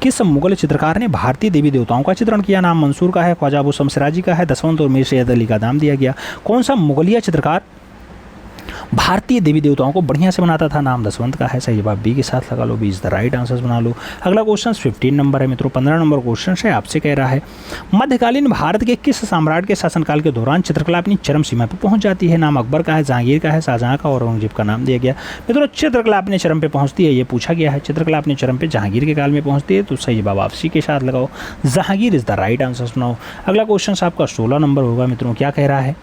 किस मुगल चित्रकार ने भारतीय देवी देवताओं का चित्रण किया? नाम मंसूर का है, ख्वाजा अबू शम्स सिराजी का है, दसवंत और मीर सैयद अली का नाम दिया गया। कौन सा मुगलिया चित्रकार भारतीय देवी देवताओं को बढ़िया से बनाता था? नाम दसवंत का है। सही जवाब बी के साथ लगा लो, B is the right answer बना लो। अगला क्वेश्चन 15 नंबर है मित्रों। 15 नंबर क्वेश्चन है, आपसे कह रहा है मध्यकालीन भारत के किस सम्राट के शासनकाल के दौरान चित्रकला अपनी चरम सीमा पर पहुंच जाती है? नाम अकबर का है, जहांगीर का है, शाहजहां का और औरंगजेब का नाम दिया गया। मित्रों चित्रकला अपने चरम पे पहुंचती है, ये पूछा गया है। चित्रकला अपने चरम पे जहांगीर के काल में पहुंचती है, तो सही जवाब आप सी के साथ लगाओ, Jahangir is the right answer बनाओ। अगला क्वेश्चन आपका 16 नंबर होगा मित्रों। क्या कह रहा है?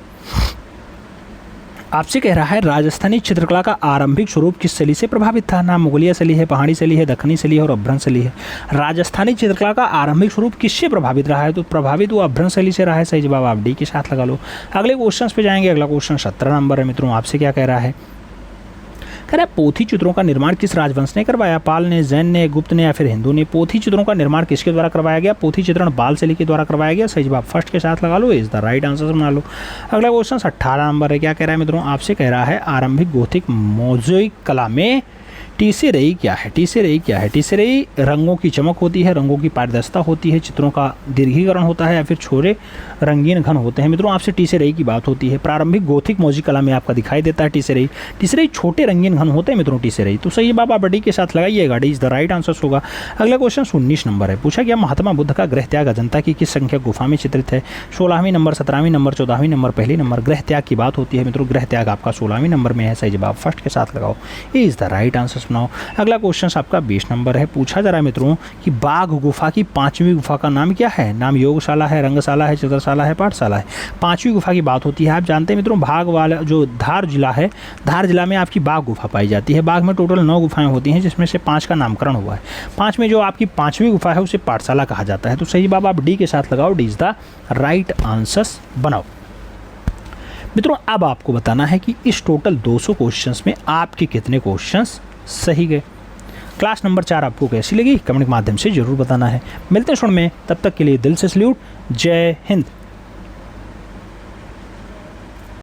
आपसे कह रहा है राजस्थानी चित्रकला का आरंभिक स्वरूप किस शैली से प्रभावित था? नाम मुगलिया शैली है, पहाड़ी शैली है, दक्खनी शैली है और अभ्रंश शैली है। राजस्थानी चित्रकला का आरंभिक स्वरूप किससे प्रभावित रहा है? तो प्रभावित वो अभ्रंश शैली से रहा है। सही जवाब आप डी के साथ लगा लो। अगले क्वेश्चन पे जाएंगे। अगला क्वेश्चन 17 नंबर है मित्रों। आपसे क्या कह रहा है? कह रहा है पोथी चित्रों का निर्माण किस राजवंश ने करवाया? पाल ने, जैन ने, गुप्त ने या फिर हिंदू ने? पोथी चित्रों का निर्माण किसके द्वारा करवाया गया? पोथी चित्रण बाल शैली के द्वारा करवाया गया। सही जवाब फर्स्ट के साथ लगा लो, इज द राइट आंसर बना लो। अगला क्वेश्चन 18 नंबर है। क्या कह रहा है मित्रों? आपसे कह रहा है आरंभिक गोथिक मोज़ेइक कला में टीसेरेई क्या है? टीसेरेई क्या है? टीसेरेई रंगों की चमक होती है, रंगों की पारदर्शिता होती है, चित्रों का दीर्घीकरण होता है या फिर छोरे रंगीन घन होते हैं। मित्रों आपसे टीसेरेई की बात होती है। प्रारंभिक गोथिक मोज़ेइक कला में आपका दिखाई देता है टीसेरेई। टीसेरेई छोटे रंगीन घन होते हैं मित्रों टीसेरेई। तो सही जवाब आप डी के साथ लगाइएगा, D is the right answer होगा। अगला क्वेश्चन 19 नंबर है। पूछा गया महात्मा बुद्ध का गृह त्याग अजंता की किस संख्या गुफा में चित्रित है? 16वीं नंबर, 17वीं नंबर, 14वीं नंबर, पहली नंबर। गृह त्याग की बात होती है मित्रों। गृह त्याग आपका 16वीं नंबर में है। सही जवाब फर्स्ट के साथ लगाओ, ए इज द राइट आंसर बनाओ। अगला क्वेश्चन आपका 20 नंबर है। पूछा जा रहा है मित्रों कि बाघ गुफा की 5वीं गुफा का नाम क्या है? नाम योगशाला है, रंगशाला है, चित्रशाला है, पाठशाला है। 5वीं गुफा की बात होती है। आप जानते हैं मित्रों बाघ वाला जो धार जिला है, धार जिला में आपकी बाघ गुफा पाई जाती है। बाघ में टोटल 9 गुफाएं होती हैं जिसमें से 5 का नामकरण हुआ है। 5 में जो आपकी 5वीं गुफा है उसे पाठशाला कहा जाता है। तो सही जवाब आप डी के साथ लगाओ, D is the right answer बनाओ। मित्रों अब आपको बताना है कि इस टोटल 200 क्वेश्चंस में आपके कितने क्वेश्चंस सही गए। क्लास नंबर 4 आपको कैसी लगी कमेंट के माध्यम से जरूर बताना है। मिलते हैं शुरू में, तब तक के लिए दिल से सल्यूट। जय हिंद।